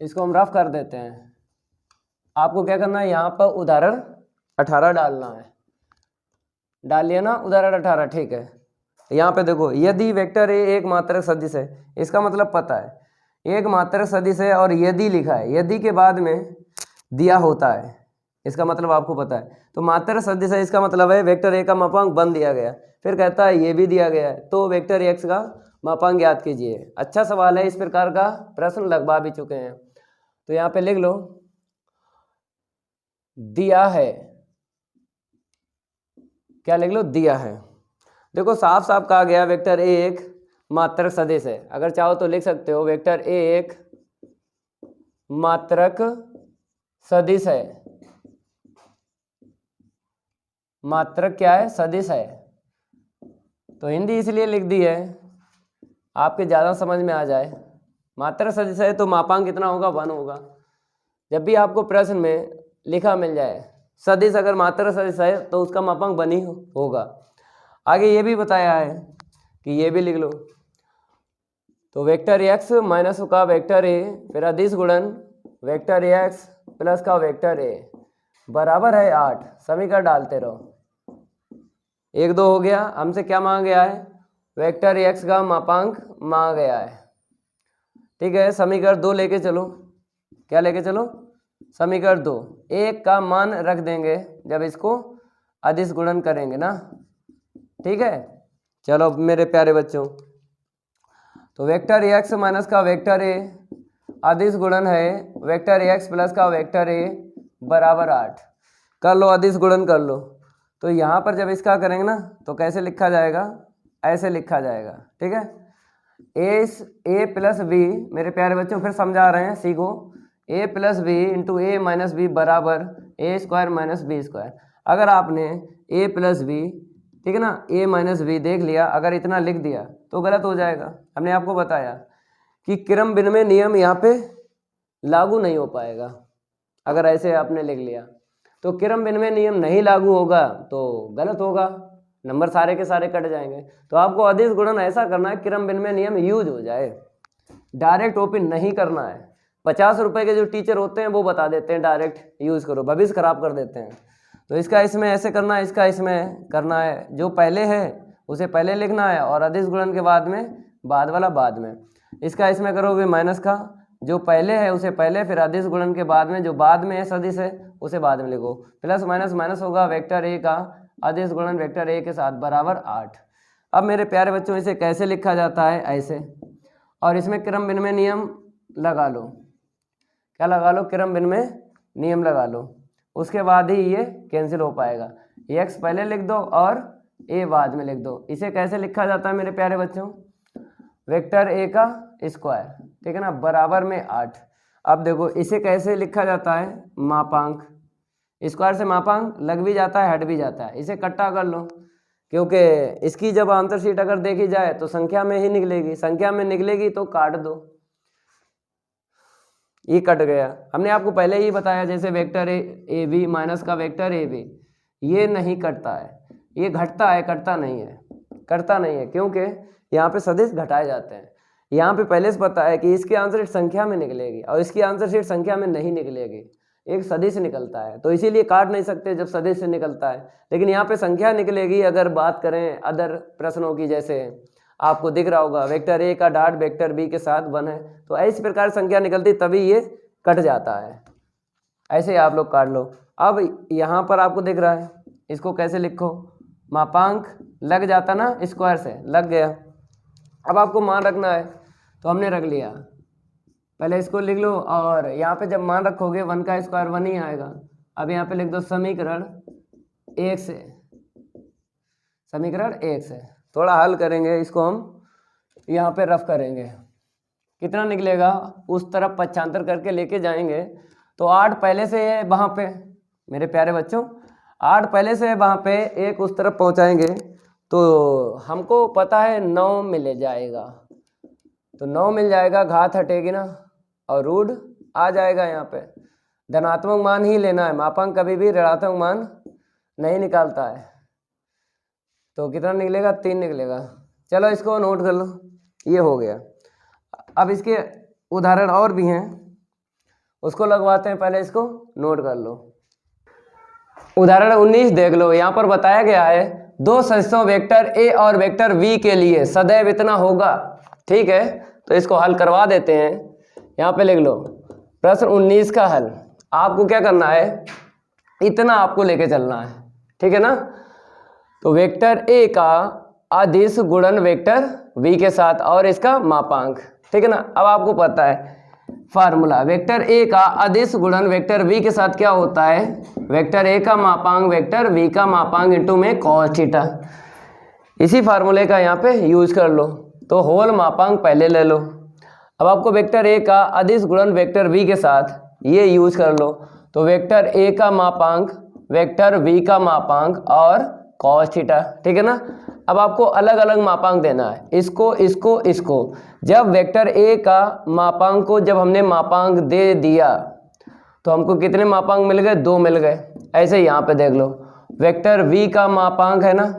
इसको हम रफ कर देते हैं। आपको क्या करना है, यहाँ पर उदाहरण 18 डालना है, डाल लिया ना उदाहरण 18, ठीक है। यहाँ पे देखो, यदि वेक्टर ए एक मात्रक सदिश है, इसका मतलब पता है एक मात्रक सदिश है, और यदि लिखा है, यदि के बाद में दिया होता है, इसका मतलब आपको पता है। तो मात्रक सदिश है, इसका मतलब है वेक्टर ए का मापांक बन दिया गया, फिर कहता है ये भी दिया गया है, तो वेक्टर एक्स का मापांक ज्ञात कीजिए। अच्छा सवाल है, इस प्रकार का प्रश्न लगवा भी चुके हैं। तो यहाँ पे लिख लो, दिया है, क्या लिख लो, दिया है। देखो साफ साफ कहा गया वेक्टर ए एक मात्रक सदिश है, अगर चाहो तो लिख सकते हो वेक्टर ए एक मात्रक सदिश है, मात्रक क्या है, सदिश है। तो हिंदी इसलिए लिख दी है आपके ज़्यादा समझ में आ जाए। मात्रक सदिश है तो मापांक कितना होगा, 1 होगा। जब भी आपको प्रश्न में लिखा मिल जाए सदिश, अगर मात्रक सदिश है तो उसका मापांक 1 ही होगा। आगे ये भी बताया है कि ये भी लिख लो, तो वेक्टर एक्स माइनस का वेक्टर ए फिर अदिश गुणन वेक्टर एक्स प्लस का वेक्टर ए बराबर है 8। समीकरण डालते रहो। 1 2 हो गया। हमसे क्या मांगा गया है? वेक्टर एक्स का मापांक मांगा गया है। ठीक है, समीकरण 2 लेके चलो। क्या लेके चलो? समीकरण 2। 1 का मान रख देंगे जब इसको अदिश गुणन करेंगे ना। ठीक है, चलो मेरे प्यारे बच्चों, तो वेक्टर एक्स माइनस का वेक्टर ए अदिश गुणन है वेक्टर एक्स प्लस का वेक्टर ए बराबर 8। कर लो, अदिश गुणन कर लो। तो यहाँ पर जब इसका करेंगे ना तो कैसे लिखा जाएगा? ऐसे लिखा जाएगा। ठीक है, ए प्लस बी, मेरे प्यारे बच्चों फिर समझा रहे हैं, सीखो। ए प्लस बी इंटू ए माइनस बी बराबर ए स्क्वायर माइनस बी स्क्वायर। अगर आपने ए प्लस बी, ठीक है ना, ए माइनस बी देख लिया, अगर इतना लिख दिया तो गलत हो जाएगा। हमने आपको बताया कि क्रम विनिमय नियम यहाँ पे लागू नहीं हो पाएगा। अगर ऐसे आपने लिख लिया तो क्रम विनिमय नियम नहीं लागू होगा तो गलत होगा, नंबर सारे के सारे कट जाएंगे। तो आपको अदिश गुणन ऐसा करना है क्रम विनिमय नियम यूज हो जाए, डायरेक्ट ओपन नहीं करना है। 50 रुपए के जो टीचर होते हैं वो बता देते हैं डायरेक्ट यूज करो, भविष्य खराब कर देते हैं। तो इसका इसमें ऐसे करना है, इसका इसमें करना है। जो पहले है उसे पहले लिखना है और अदिश गुणन के बाद में बाद वाला बाद में। इसका इसमें करोगे माइनस का, जो पहले है उसे पहले, फिर अदिश गुणन के बाद में जो बाद में है सदिश है उसे बाद में लिखो। प्लस माइनस माइनस होगा वेक्टर ए का अदिश गुणन वेक्टर ए के साथ बराबर 8। अब मेरे प्यारे बच्चों इसे कैसे लिखा जाता है? ऐसे, और इसमें क्रम विनिमय नियम लगा लो। क्या लगा लो? क्रम विनिमय नियम लगा लो। उसके बाद ही ये कैंसिल हो पाएगा। एक्स पहले लिख दो और ए बाद में लिख दो। इसे कैसे लिखा जाता है मेरे प्यारे बच्चों? वेक्टर ए का स्क्वायर, ठीक है ना, बराबर में 8। अब देखो इसे कैसे लिखा जाता है? मापांक। स्क्वायर से मापांक लग भी जाता है हट भी जाता है। इसे इकट्ठा कर लो, क्योंकि इसकी जब आंसर शीट अगर देखी जाए तो संख्या में ही निकलेगी, संख्या में निकलेगी तो काट दो। ये कट गया। हमने आपको पहले ही बताया जैसे वेक्टर ए बी माइनस का वेक्टर ए बी, ये नहीं कटता है, ये घटता है, कटता नहीं है। करता नहीं है क्योंकि यहाँ पे सदिश घटाए जाते हैं। यहाँ पे पहले से पता है कि इसकी आंसर शीट संख्या में निकलेगी और इसकी आंसर शीट संख्या में नहीं निकलेगी, एक सदिश निकलता है, तो इसीलिए काट नहीं सकते जब सदिश से निकलता है। लेकिन यहाँ पे संख्या निकलेगी। अगर बात करें अदर प्रश्नों की, जैसे आपको दिख रहा होगा वेक्टर ए का डॉट वेक्टर बी के साथ 1 है, तो इस प्रकार संख्या निकलती तभी ये कट जाता है। ऐसे आप लोग काट लो। अब यहाँ पर आपको दिख रहा है, इसको कैसे लिखो? मापांक लग जाता ना, स्क्वायर से लग गया। अब आपको मान रखना है तो हमने रख लिया, पहले इसको लिख लो और यहाँ पे जब मान रखोगे 1 का स्क्वायर 1 ही आएगा। अब यहाँ पे लिख दो समीकरण 1 से, समीकरण 1 से थोड़ा हल करेंगे, इसको हम यहाँ पे रफ करेंगे। कितना निकलेगा? उस तरफ पक्षांतर करके लेके जाएंगे तो 8 पहले से है वहाँ पे, मेरे प्यारे बच्चों 8 पहले से है वहाँ पे, एक उस तरफ पहुँचाएंगे तो हमको पता है 9 मिल जाएगा। तो 9 मिल जाएगा, घात हटेगी ना और रूट आ जाएगा। यहाँ पे धनात्मक मान ही लेना है, मापांक कभी भी ऋणात्मक मान नहीं निकालता है। तो कितना निकलेगा? 3 निकलेगा। चलो इसको नोट कर लो, ये हो गया। अब इसके उदाहरण और भी हैं, उसको लगवाते हैं, पहले इसको नोट कर लो। उदाहरण 19 देख लो। यहाँ पर बताया गया है दो सदिशों वेक्टर ए और वेक्टर वी के लिए सदैव इतना होगा। ठीक है, तो इसको हल करवा देते हैं। यहाँ पे लिख लो प्रश्न 19 का हल। आपको क्या करना है? इतना आपको लेके चलना है, ठीक है ना। तो वेक्टर ए का अदिश गुणन वेक्टर वी के साथ और इसका मापांक, ठीक है ना। अब आपको पता है फार्मूला, वेक्टर ए का अदिश गुणन वेक्टर वी के साथ क्या होता है? वेक्टर ए का मापांक वेक्टर वी का मापांक इंटू में कॉस थीटा। इसी फार्मूले का यहाँ पे यूज कर लो। तो होल मापांक पहले ले लो। अब आपको वेक्टर ए का अदिश गुणन वेक्टर वी के साथ ये यूज कर लो। तो वेक्टर ए का मापांक वेक्टर वी का मापांक और कॉस थीटा, ठीक है ना। अब आपको अलग अलग मापांक देना है, इसको इसको इसको। जब वेक्टर ए का मापांक को जब हमने मापांक दे दिया तो हमको कितने मापांक मिल गए? 2 मिल गए। ऐसे यहाँ पे देख लो, वेक्टर वी का मापांक है ना,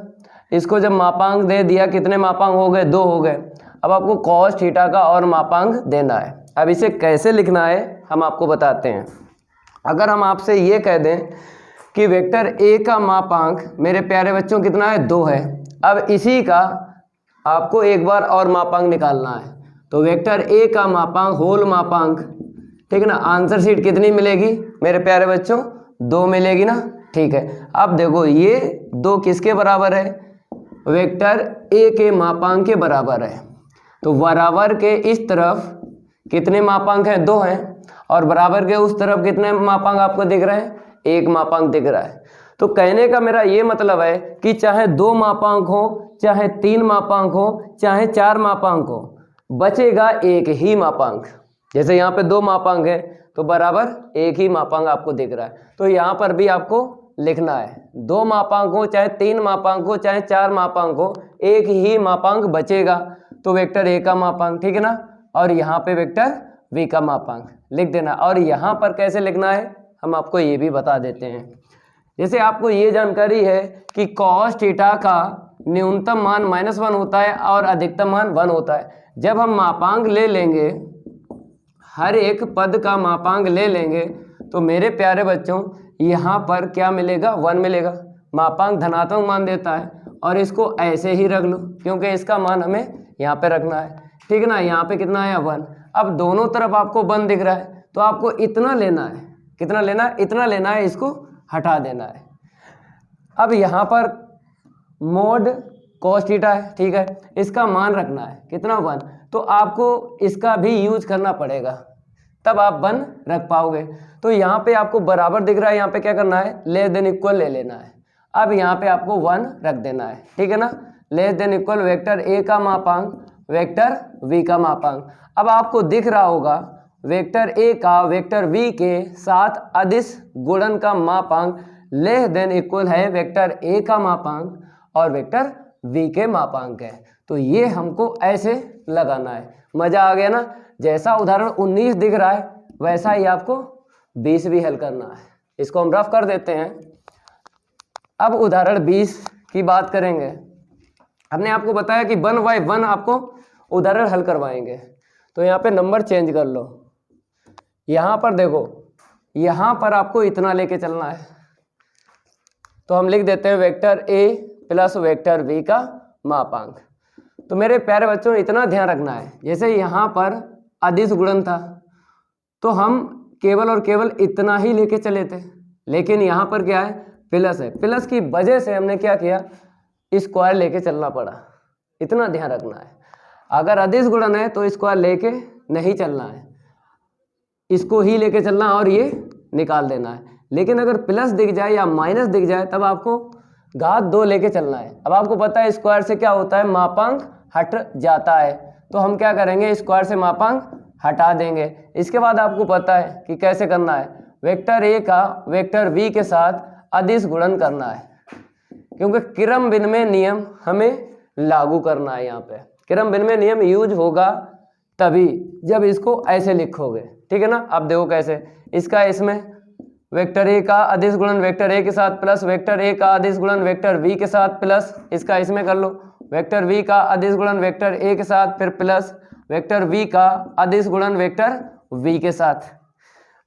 इसको जब मापांक दे दिया कितने मापांक हो गए? 2 हो गए। अब आपको cos थीटा का और मापांक देना है। अब इसे कैसे लिखना है हम आपको बताते हैं। अगर हम आपसे ये कह दें कि वेक्टर ए का मापांक मेरे प्यारे बच्चों कितना है 2 है, अब इसी का आपको एक बार और मापांक निकालना है, तो वेक्टर ए का मापांक होल मापांक, ठीक है ना, आंसर शीट कितनी मिलेगी मेरे प्यारे बच्चों 2 मिलेगी ना, ठीक है। अब देखो ये 2 किसके बराबर है, वेक्टर ए के मापांक के बराबर है, तो बराबर के इस तरफ कितने मापांक हैं 2 हैं, और बराबर के उस तरफ कितने मापांक आपको दिख रहे हैं, 1 मापांक दिख रहा है। तो कहने का मेरा ये मतलब है कि चाहे 2 मापांक हो, चाहे 3 मापांक हो, चाहे 4 मापांक हो, बचेगा एक ही मापांक। जैसे यहाँ पे 2 मापांक है तो बराबर एक ही मापांक आपको दिख रहा है, तो यहाँ पर भी आपको लिखना है 2 मापांक हो, चाहे 3 मापांक हो, चाहे 4 मापांक हो, एक ही मापांक बचेगा, तो वेक्टर ए का मापांक, ठीक है ना, और यहाँ पे वेक्टर वी का मापांक लिख देना। और यहाँ पर कैसे लिखना है हम आपको ये भी बता देते हैं। जैसे आपको ये जानकारी है कि cos थीटा का न्यूनतम मान -1 होता है और अधिकतम मान 1 होता है। जब हम मापांक ले लेंगे, हर एक पद का मापांक ले लेंगे, तो मेरे प्यारे बच्चों यहाँ पर क्या मिलेगा 1 मिलेगा। मापांक धनात्मक मान देता है और इसको ऐसे ही रख लो क्योंकि इसका मान हमें यहाँ पे रखना है, ठीक है ना। यहाँ पे कितना आया 1। अब दोनों तरफ आपको 1 दिख रहा है तो आपको इतना लेना है, कितना लेना है, इतना लेना है, इसको हटा देना है। अब यहाँ पर मोड cos थीटा है, ठीक है, इसका मान रखना है कितना 1, तो आपको इसका भी यूज करना पड़ेगा तब आप 1 रख पाओगे। तो यहाँ पे आपको बराबर दिख रहा है, यहाँ पे क्या करना है लेस देन इक्वल ले लेना है। अब यहाँ पे आपको 1 रख देना है, ठीक है ना, less than equal vector A का मापांक वेक्टर वी का मापांक। अब आपको दिख रहा होगा वेक्टर ए का वेक्टर वी के साथ अदिश गुणन का मापांक लेस देन इक्वल है वेक्टर ए का मापांक और वेक्टर वी के मापांक है। तो ये हमको ऐसे लगाना है। मजा आ गया ना। जैसा उदाहरण 19 दिख रहा है वैसा ही आपको 20 भी हल करना है। इसको हम रफ कर देते हैं। अब उदाहरण 20 की बात करेंगे। हमने आपको बताया कि 1 बाय 1 आपको उदाहरण हल करवाएंगे, तो यहाँ पे नंबर चेंज कर लो। यहाँ पर देखो, यहाँ पर आपको इतना लेके चलना है, तो हम लिख देते हैं vector A plus vector V का मापांक। तो मेरे प्यारे बच्चों इतना ध्यान रखना है, जैसे यहाँ पर अदिश गुणन था तो हम केवल और केवल इतना ही लेके चले थे, लेकिन यहाँ पर क्या है प्लस है। प्लस की वजह से हमने क्या किया स्क्वायर लेके चलना पड़ा। इतना ध्यान रखना है, अगर अदिश गुणन है तो स्क्वायर लेके नहीं चलना है, इसको ही लेके चलना और ये निकाल देना है। लेकिन अगर प्लस दिख जाए या माइनस दिख जाए तब आपको घात 2 लेके चलना है। अब आपको पता है स्क्वायर से क्या होता है मापांक हट जाता है, तो हम क्या करेंगे स्क्वायर से मापांक हटा देंगे। इसके बाद आपको पता है कि कैसे करना है, वेक्टर ए का वेक्टर वी के साथ अदिश गुणन करना है, क्योंकि क्रम विनिमय नियम हमें लागू करना है। यहाँ पे क्रम विनिमय नियम यूज होगा तभी जब इसको ऐसे लिखोगे, ठीक है ना। अब देखो कैसे, इसका इसमें वेक्टर ए का अदिश गुणन वेक्टर ए के साथ प्लस वेक्टर ए का अदिश गुणन वेक्टर वी के साथ प्लस, इसका इसमें कर लो वेक्टर वी का अदिश गुणन वेक्टर ए के साथ फिर प्लस वेक्टर वी का अदिश गुणन वेक्टर वी के साथ।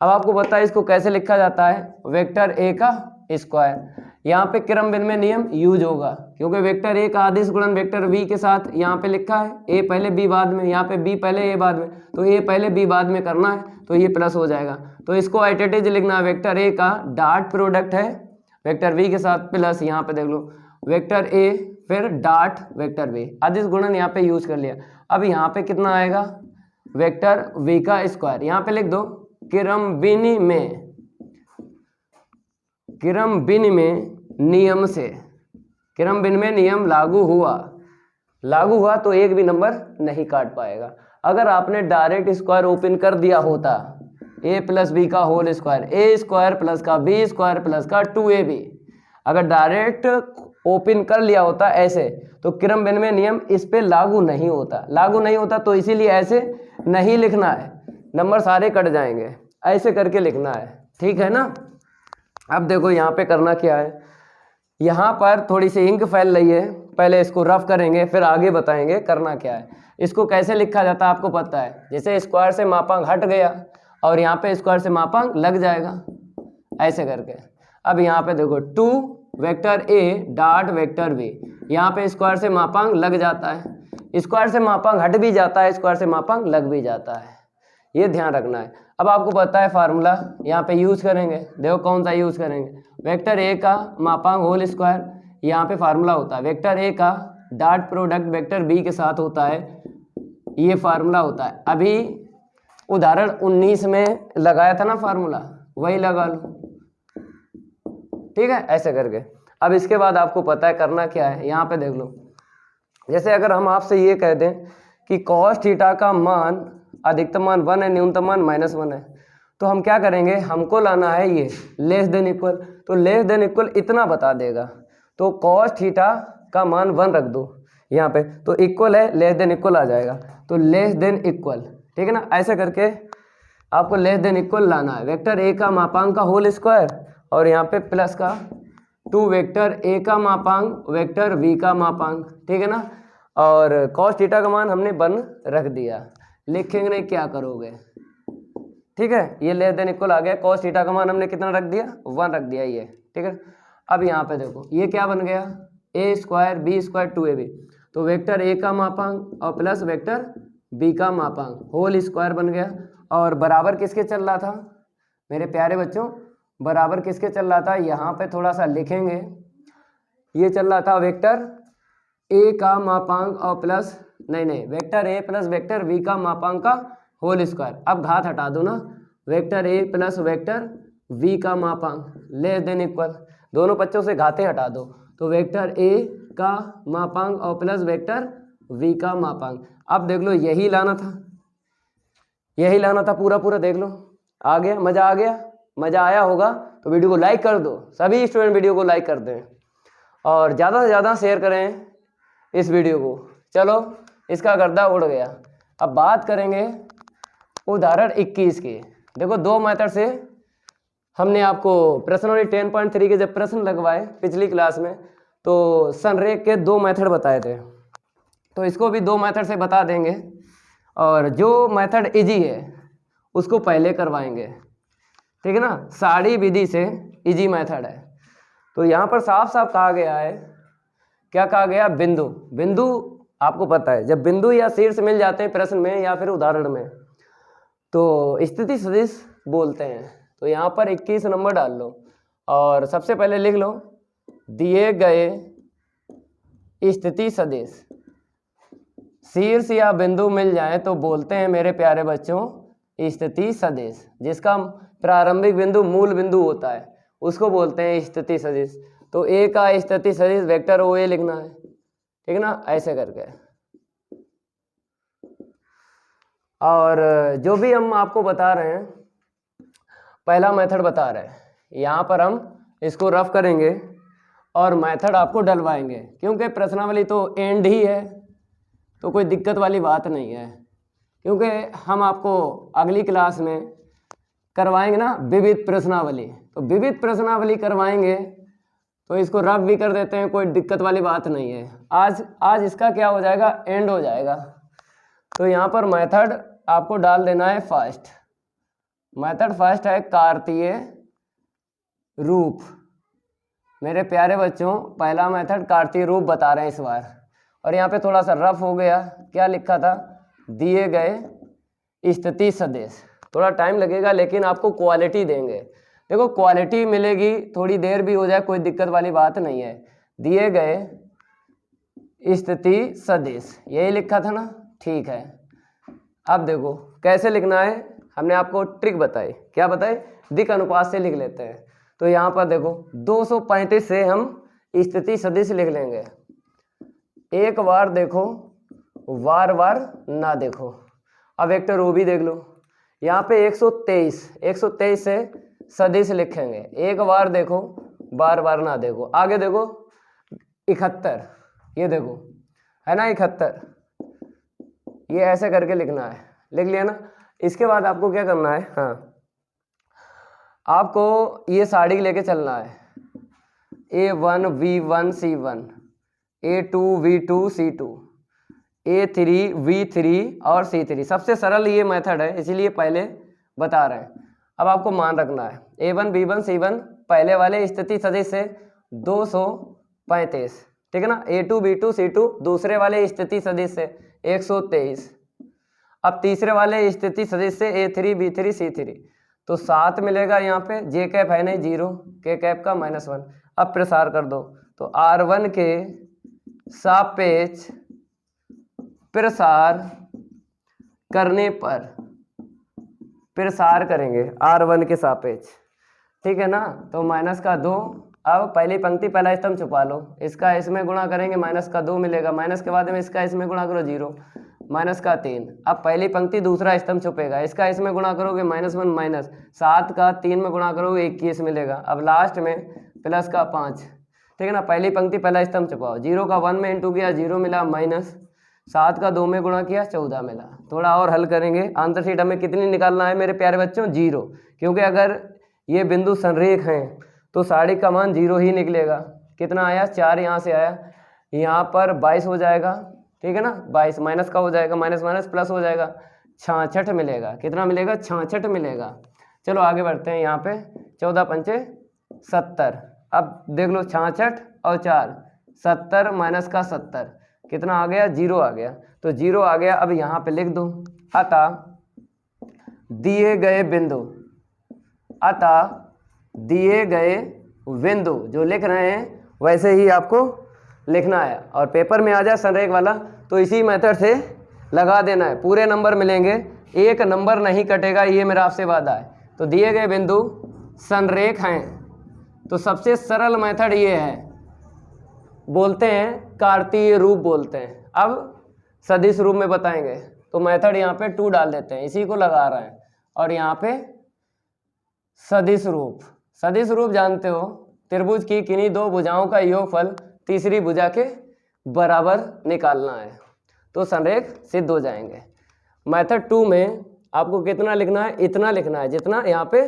अब आपको पता है इसको कैसे लिखा जाता है, वेक्टर ए का स्क्वायर। यहाँ पे क्रम विनिमय नियम यूज होगा क्योंकि वेक्टर ए का अदिश गुणन वेक्टर वी के साथ यहाँ पे लिखा है ए पहले बी बाद में, यहाँ पे बी पहले ए बाद में, तो ए पहले बी बाद में करना है, तो ये प्लस हो जाएगा। तो इसको एटेटेज लिखना है, वेक्टर ए का डॉट प्रोडक्ट है वेक्टर वी के साथ प्लस, यहाँ पे देख लो वेक्टर ए फिर डॉट वेक्टर वी, अदिश गुणन यहाँ पे यूज कर लिया। अब यहाँ पे कितना आएगा वेक्टर वी का स्क्वायर, यहाँ पे लिख दो क्रम विनिमय नियम से, क्रम विनिमय नियम लागू हुआ तो एक भी नंबर नहीं काट पाएगा। अगर आपने डायरेक्ट स्क्वायर ओपन कर दिया होता ए प्लस बी का होल स्क्वायर, ए स्क्वायर प्लस का बी स्क्वायर प्लस का 2ab, अगर डायरेक्ट ओपन कर लिया होता ऐसे तो क्रम विनिमय नियम इस पे लागू नहीं होता, तो इसीलिए ऐसे नहीं लिखना है, नंबर सारे कट जाएंगे, ऐसे करके लिखना है, ठीक है ना। अब देखो यहाँ पे करना क्या है, यहाँ पर थोड़ी सी इंक फैल रही है, पहले इसको रफ करेंगे फिर आगे बताएंगे करना क्या है। इसको कैसे लिखा जाता है आपको पता है, जैसे स्क्वायर से मापांक हट गया और यहाँ पे स्क्वायर से मापांक लग जाएगा ऐसे करके। अब यहाँ पे देखो 2 vector A dot vector B, यहाँ पे स्क्वायर से मापांक लग जाता है, स्क्वायर से मापांक हट भी जाता है, स्क्वायर से मापांक लग भी जाता है, ये ध्यान रखना है। अब आपको पता है फार्मूला यहाँ पे यूज़ करेंगे, देखो कौन सा यूज़ करेंगे, वेक्टर ए का मापांक होल स्क्वायर, यहाँ पे फार्मूला होता है वेक्टर ए का डॉट प्रोडक्ट वेक्टर बी के साथ होता है, ये फार्मूला होता है। अभी उदाहरण 19 में लगाया था ना फार्मूला, वही लगा लो, ठीक है, ऐसे करके। अब इसके बाद आपको पता है करना क्या है, यहाँ पे देख लो, जैसे अगर हम आपसे ये कह दें कि कॉस थीटा का मान अधिकतम मान 1 है, न्यूनतम मान -1 है, तो हम क्या करेंगे, हमको लाना है ये लेस देन इक्वल, तो लेस देन इक्वल इतना बता देगा, तो कॉस थीटा का मान 1 रख दो यहाँ पे, तो इक्वल है लेस देन इक्वल आ जाएगा, तो लेस देन इक्वल, ठीक है ना, ऐसे करके आपको लेस देन इक्वल लाना है। वेक्टर ए का मापांक का होल स्क्वायर और यहाँ पे प्लस का 2 वेक्टर ए का मापांक वेक्टर बी का मापांक, ठीक है ना, और कॉस थीटा का मान हमने 1 रख दिया, लिखेंगे नहीं क्या करोगे, ठीक है, ये लेस देन इक्वल आ गया, कॉस थीटा का मान हमने कितना रख दिया, 1 रख दिया ये, ठीक है। अब यहाँ पे देखो ये क्या बन गया, ए स्क्वायर बी स्क्वायर 2ab, तो वेक्टर ए का मापांक और प्लस वेक्टर बी का मापांक होल स्क्वायर बन गया, और बराबर किसके चल रहा था मेरे प्यारे बच्चों, बराबर किसके चल रहा था, यहाँ पे थोड़ा सा लिखेंगे, ये चल रहा था वेक्टर ए का मापांक और प्लस नहीं vector A plus vector B का मापांक का होल स्क्वायर, अब घात हटा दो ना, vector A plus vector B का मापांक लेस देन इक्वल, दोनों बच्चों से घातें हटा दो, तो वेक्टर ए का मापांक और प्लस वेक्टर वी का मापांक। अब देख लो यही लाना था, यही लाना था, पूरा पूरा देख लो, आ गया, मज़ा आ गया, मज़ा आया होगा तो वीडियो को लाइक कर दो, सभी स्टूडेंट वीडियो को लाइक कर दें और ज़्यादा से ज़्यादा शेयर करें इस वीडियो को। चलो इसका गर्दा उड़ गया। अब बात करेंगे उदाहरण 21 की। देखो 2 मेथड से हमने आपको प्रश्नोत्तरी 10.3 के जब प्रश्न लगवाए पिछली क्लास में, तो संरेख के 2 मेथड बताए थे, तो इसको भी 2 मेथड से बता देंगे, और जो मेथड इजी है उसको पहले करवाएंगे, ठीक है ना, साड़ी विधि से इजी मेथड है। तो यहाँ पर साफ साफ कहा गया है, क्या कहा गया, बिंदु, बिंदु आपको पता है जब बिंदु या शीर्ष मिल जाते हैं प्रश्न में या फिर उदाहरण में तो स्थिति सदिश बोलते हैं। तो यहाँ पर 21 नंबर डाल लो और सबसे पहले लिख लो, दिए गए स्थिति सदिश शीर्ष या बिंदु मिल जाए तो बोलते हैं मेरे प्यारे बच्चों स्थिति सदिश, जिसका प्रारंभिक बिंदु मूल बिंदु होता है उसको बोलते हैं स्थिति सदिश। तो ए का स्थिति सदिश वेक्टर ओ ए लिखना है, ठीक है ना, ऐसे करके। और जो भी हम आपको बता रहे हैं, पहला मेथड बता रहे हैं, यहाँ पर हम इसको रफ करेंगे और मेथड आपको डलवाएंगे, क्योंकि प्रश्नावली तो एंड ही है तो कोई दिक्कत वाली बात नहीं है, क्योंकि हम आपको अगली क्लास में करवाएंगे ना विविध प्रश्नावली, तो विविध प्रश्नावली करवाएंगे तो इसको रफ भी कर देते हैं, कोई दिक्कत वाली बात नहीं है। आज इसका क्या हो जाएगा, एंड हो जाएगा। तो यहाँ पर मेथड आपको डाल देना है फर्स्ट, मेथड फर्स्ट है कार्तीय रूप। मेरे प्यारे बच्चों पहला मेथड कार्तीय रूप बता रहे हैं इस बार, और यहाँ पे थोड़ा सा रफ हो गया, क्या लिखा था, दिए गए स्थिति सदिश, थोड़ा टाइम लगेगा लेकिन आपको क्वालिटी देंगे। देखो क्वालिटी मिलेगी, थोड़ी देर भी हो जाए कोई दिक्कत वाली बात नहीं है। दिए गए स्थिति सदिश यही लिखा था ना, ठीक है। अब देखो कैसे लिखना है, हमने आपको ट्रिक बताई, क्या बताई, दिक् अनुपात से लिख लेते हैं। तो यहाँ पर देखो 235 से हम स्थिति सदिश लिख लेंगे, एक बार देखो बार बार ना देखो। अब वेक्टर ओ भी देख लो, यहाँ पे 123 से सदिश लिखेंगे, एक बार देखो बार बार ना देखो। आगे देखो 71, ये देखो है ना 71, ये ऐसे करके लिखना है, लिख लिया ना। इसके बाद आपको क्या करना है, हाँ आपको ये साड़ी लेके चलना है, A1 V1 C1 A2 V2 C2 A3 V3 और C3। सबसे सरल ये मेथड है, इसीलिए पहले बता रहे हैं। अब आपको मान रखना है A1 B1 C1 पहले वाले स्थिति सदिश से 235, ठीक है ना। A2 B2 C2 दूसरे वाले स्थिति सदिश से 123। अब तीसरे वाले स्थिति सदिश से A3 B3 C3 तो 7 मिलेगा। यहाँ पे जे कैप है नहीं 0, के कैप का -1। अब प्रसार कर दो तो R1 के सापेक्ष प्रसार करने पर प्रसार करेंगे R1 के सापेक्ष, ठीक है ना। तो -2। अब पहली पंक्ति पहला स्तंभ छुपा लो, इसका इसमें गुणा करेंगे -2 मिलेगा, माइनस के बाद में इसका इसमें गुणा करो 0, -3। अब पहली पंक्ति दूसरा स्तंभ छुपेगा, इसका इसमें गुणा करोगे -1 7 का 3 में गुणा करोगे 21 मिलेगा। अब लास्ट में +5, ठीक है ना। पहली पंक्ति पहला स्तंभ छुपाओ, 0 का 1 में इंटू किया 0 मिला, -7 का 2 में गुणा किया 14 मिला। थोड़ा और हल करेंगे। आंसर शीट हमें कितनी निकालना है मेरे प्यारे बच्चों? 0, क्योंकि अगर ये बिंदु संरेख हैं तो साड़ी का मान 0 ही निकलेगा। कितना आया? 4 यहाँ से आया, यहाँ पर 22 हो जाएगा, ठीक है ना। 22 माइनस का हो जाएगा, माइनस प्लस हो जाएगा, 66 मिलेगा। कितना मिलेगा? 66 मिलेगा। चलो आगे बढ़ते हैं। यहाँ पे 14 पंचे 70। अब देख लो 66 और 4 70 माइनस का 70 कितना आ गया? 0 आ गया। तो 0 आ गया। अब यहाँ पे लिख दो अतः दिए गए बिंदु जो लिख रहे हैं वैसे ही आपको लिखना है। और पेपर में आ जाए संरेख वाला तो इसी मेथड से लगा देना है, पूरे नंबर मिलेंगे, एक नंबर नहीं कटेगा, ये मेरा आपसे वादा है। तो दिए गए बिंदु संरेख हैं तो सबसे सरल मेथड ये है, बोलते हैं कार्तीय रूप बोलते हैं। अब सदिश रूप में बताएंगे तो मेथड यहाँ पे 2 डाल देते हैं, इसी को लगा रहे हैं। और यहाँ पे सदिश रूप जानते हो, त्रिभुज की किन्हीं 2 भुजाओं का योगफल तीसरी भुजा के बराबर निकालना है तो संरेख सिद्ध हो जाएंगे। मेथड 2 में आपको कितना लिखना है? इतना लिखना है जितना यहाँ पे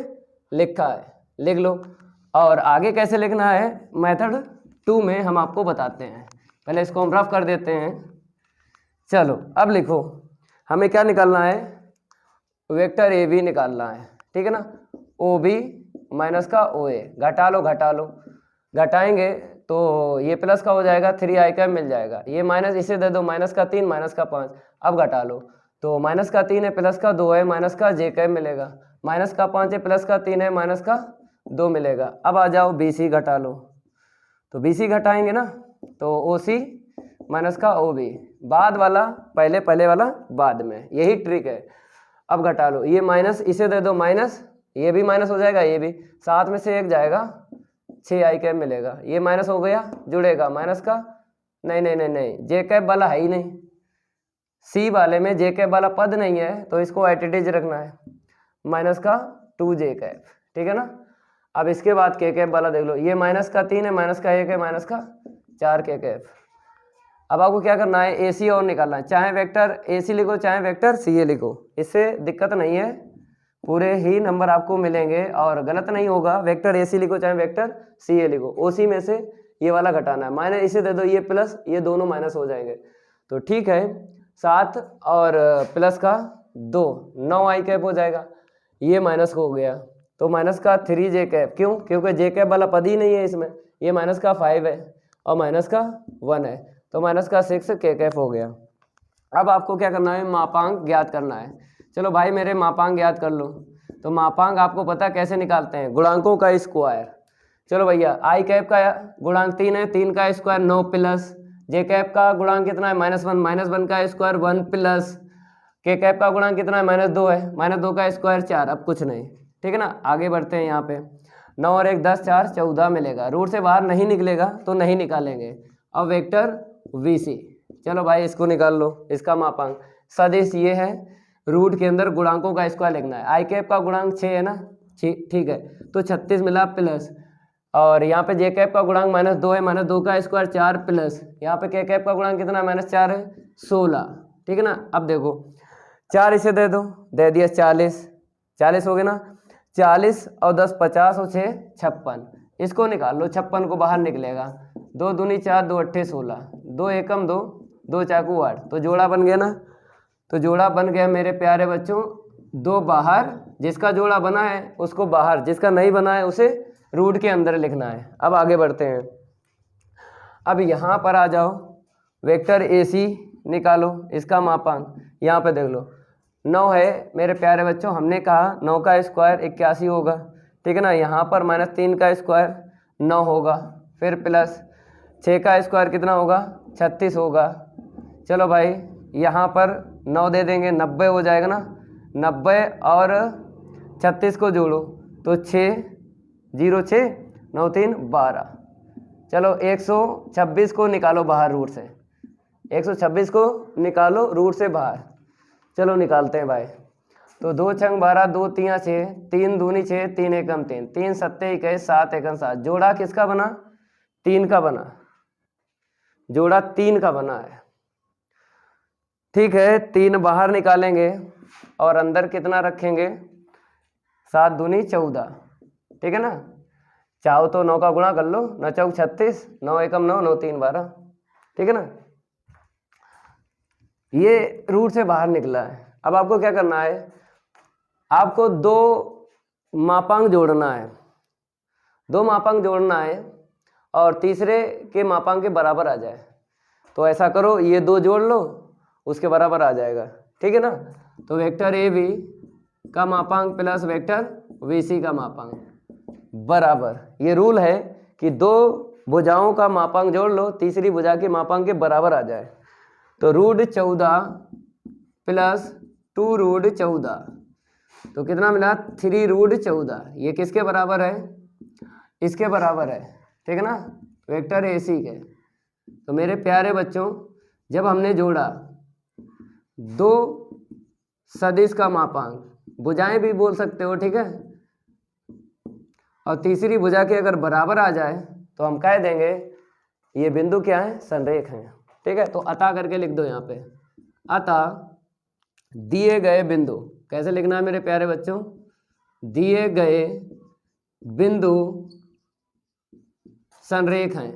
लिखा है, लिख लो। और आगे कैसे लिखना है मेथड 2 में हम आपको बताते हैं। पहले इसको हम रफ कर देते हैं। चलो अब लिखो, हमें क्या निकालना है? वेक्टर ए बी निकालना है, ठीक है ना। ओ बी माइनस का ओ ए, घटा लो घटाएंगे तो ये प्लस का हो जाएगा, 3i का मिल जाएगा। ये माइनस इसे दे दो, -3 -5। अब घटा लो तो -3 है, +2 है, -j मिलेगा, -5 है, +3 है, -2 मिलेगा। अब आ जाओ BC घटा लो तो BC घटाएंगे ना तो OC -OB, बाद वाला पहले वाला बाद में, यही ट्रिक है। अब घटा लो, ये माइनस इसे दे दो माइनस, ये भी माइनस हो जाएगा, ये भी 7 में से 1 जाएगा, 6i कैप मिलेगा। ये माइनस हो गया, जुड़ेगा माइनस का, नहीं जे कैप वाला है ही नहीं, सी वाले में जे कैप वाला पद नहीं है तो इसको एटीटीज रखना है, -2j कैप, ठीक है ना। अब इसके बाद के कैप वाला देख लो, ये -3 है, -1 है, -4 के कैप। अब आपको क्या करना है? AC और निकालना है, चाहे वेक्टर AC लिखो चाहे वेक्टर CA लिखो, इससे दिक्कत नहीं है, पूरे ही नंबर आपको मिलेंगे और गलत नहीं होगा। वेक्टर AC लिखो चाहे वेक्टर CA लिखो, OC में से ये वाला घटाना है, माइनस इसे दे दो, ये प्लस, ये दोनों माइनस हो जाएंगे तो ठीक है। 7 और प्लस का 2, 9i कैप हो जाएगा, ये माइनस हो गया तो -3j कैप। क्यों? क्योंकि जे कैप वाला पद ही नहीं है इसमें, ये -5 है और -1 है तो -6 के कैप हो गया। अब आपको क्या करना है? मापांक ज्ञात करना है। चलो भाई मेरे मापांक ज्ञात कर लो। तो मापांक आपको पता कैसे निकालते हैं? गुणांकों का स्क्वायर। चलो भैया i कैप का गुणांक 3 है, 3 का स्क्वायर 9 प्लस, जे कैप का गुणांक कितना है? -1 का स्क्वायर 1 प्लस, के कैप का गुणांक कितना है? -2 है, -2 का स्क्वायर 4। अब कुछ नहीं, ठीक है ना। आगे बढ़ते हैं। यहाँ पे 9 और 1 10, 4 14 मिलेगा, रूट से बाहर नहीं निकलेगा तो नहीं निकालेंगे। अब वेक्टर VC, चलो भाई इसको निकाल लो, इसका मापांक सदिश ये है, रूट के अंदर गुणांकों का स्क्वायर लिखना है। i कैप का गुणांक 6 है ना, ठीक है, तो 36 मिला प्लस, और यहाँ पे जे कैप का गुणांक -2 है, -2 का स्क्वायर 4 प्लस, यहाँ पे के कैप का गुणांक कितना है? -4 है, 16, ठीक है ना। अब देखो 4 इसे दे दो, दे दिया 40 हो गए ना, 40 और 10 50 और 6 56, इसको निकाल लो, 56 को बाहर निकलेगा, 2 दूनी 4, 2 अट्ठे 16, 2 एकम 2 2 चाकू 8, तो जोड़ा बन गया ना। तो जोड़ा बन गया मेरे प्यारे बच्चों, 2 बाहर, जिसका जोड़ा बना है उसको बाहर, जिसका नहीं बना है उसे रूट के अंदर लिखना है। अब आगे बढ़ते हैं। अब यहाँ पर आ जाओ, वेक्टर AC निकालो, इसका मापांक यहाँ पे देख लो 9 है मेरे प्यारे बच्चों। हमने कहा 9 का स्क्वायर 81 होगा, ठीक है ना। यहाँ पर -3 का स्क्वायर 9 होगा, फिर प्लस 6 का स्क्वायर कितना होगा 36 होगा। चलो भाई यहाँ पर 9 दे देंगे, 90 हो जाएगा ना। 90 और 36 को जोड़ो तो 6 0 6 9 3 12। चलो 126 को निकालो बाहर रूट से, 126 को निकालो रूट से बाहर। चलो निकालते हैं भाई। तो 2 छंग 12, 2 तियाँ 6, 3 दूनी 6, 3 एकम 3, 3 सत्ते 21, 7 एकम 7। जोड़ा किसका बना? 3 का बना, जोड़ा 3 का बना है, ठीक है। 3 बाहर निकालेंगे और अंदर कितना रखेंगे? 7 दूनी 14, ठीक है ना। चाहो तो 9 का गुणा कर लो, 9 चौक 36, 9 एकम 9, 9 3 12, ठीक है ना। ये रूट से बाहर निकला है। अब आपको क्या करना है? आपको 2 मापांक जोड़ना है, 2 मापांक जोड़ना है और तीसरे के मापांक के बराबर आ जाए। तो ऐसा करो, ये 2 जोड़ लो, उसके बराबर आ जाएगा, ठीक है ना। तो वेक्टर AB का मापांक प्लस वेक्टर VC का मापांक बराबर, ये रूल है कि 2 भुजाओं का मापांक जोड़ लो, तीसरी भुजा के मापांक के बराबर आ जाए। तो रूट 14 प्लस 2 रूट 14, तो कितना मिला? 3 रूट 14। ये किसके बराबर है? इसके बराबर है, ठीक है ना, वेक्टर AC के। तो मेरे प्यारे बच्चों, जब हमने जोड़ा 2 सदिश का मापांक, भुजाएं भी बोल सकते हो, ठीक है, और तीसरी भुजा के अगर बराबर आ जाए तो हम कह देंगे ये बिंदु क्या है? संरेख हैं, ठीक है। तो अतः करके लिख दो यहाँ पे, अतः दिए गए बिंदु, कैसे लिखना है मेरे प्यारे बच्चों? दिए गए बिंदु संरेख हैं।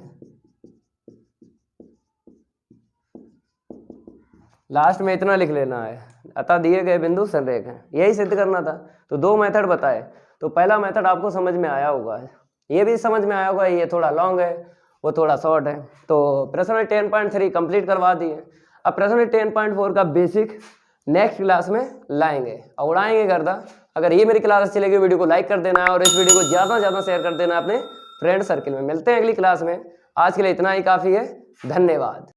लास्ट में इतना लिख लेना है, अतः दिए गए बिंदु संरेख हैं, यही सिद्ध करना था। तो 2 मेथड बताए। तो पहला मेथड आपको समझ में आया होगा, ये भी समझ में आया होगा, ये थोड़ा लॉन्ग है, वो थोड़ा शॉर्ट है। तो प्रश्न 10.3 कंप्लीट करवा दिए। अब प्रश्न 10.4 का बेसिक नेक्स्ट क्लास में लाएंगे और उड़ाएंगे गर्दा। अगर ये मेरी क्लास अच्छी लगी, वीडियो को लाइक कर देना है और इस वीडियो को ज़्यादा से ज़्यादा शेयर कर देना अपने फ्रेंड सर्किल में। मिलते हैं अगली क्लास में, आज के लिए इतना ही काफ़ी है, धन्यवाद।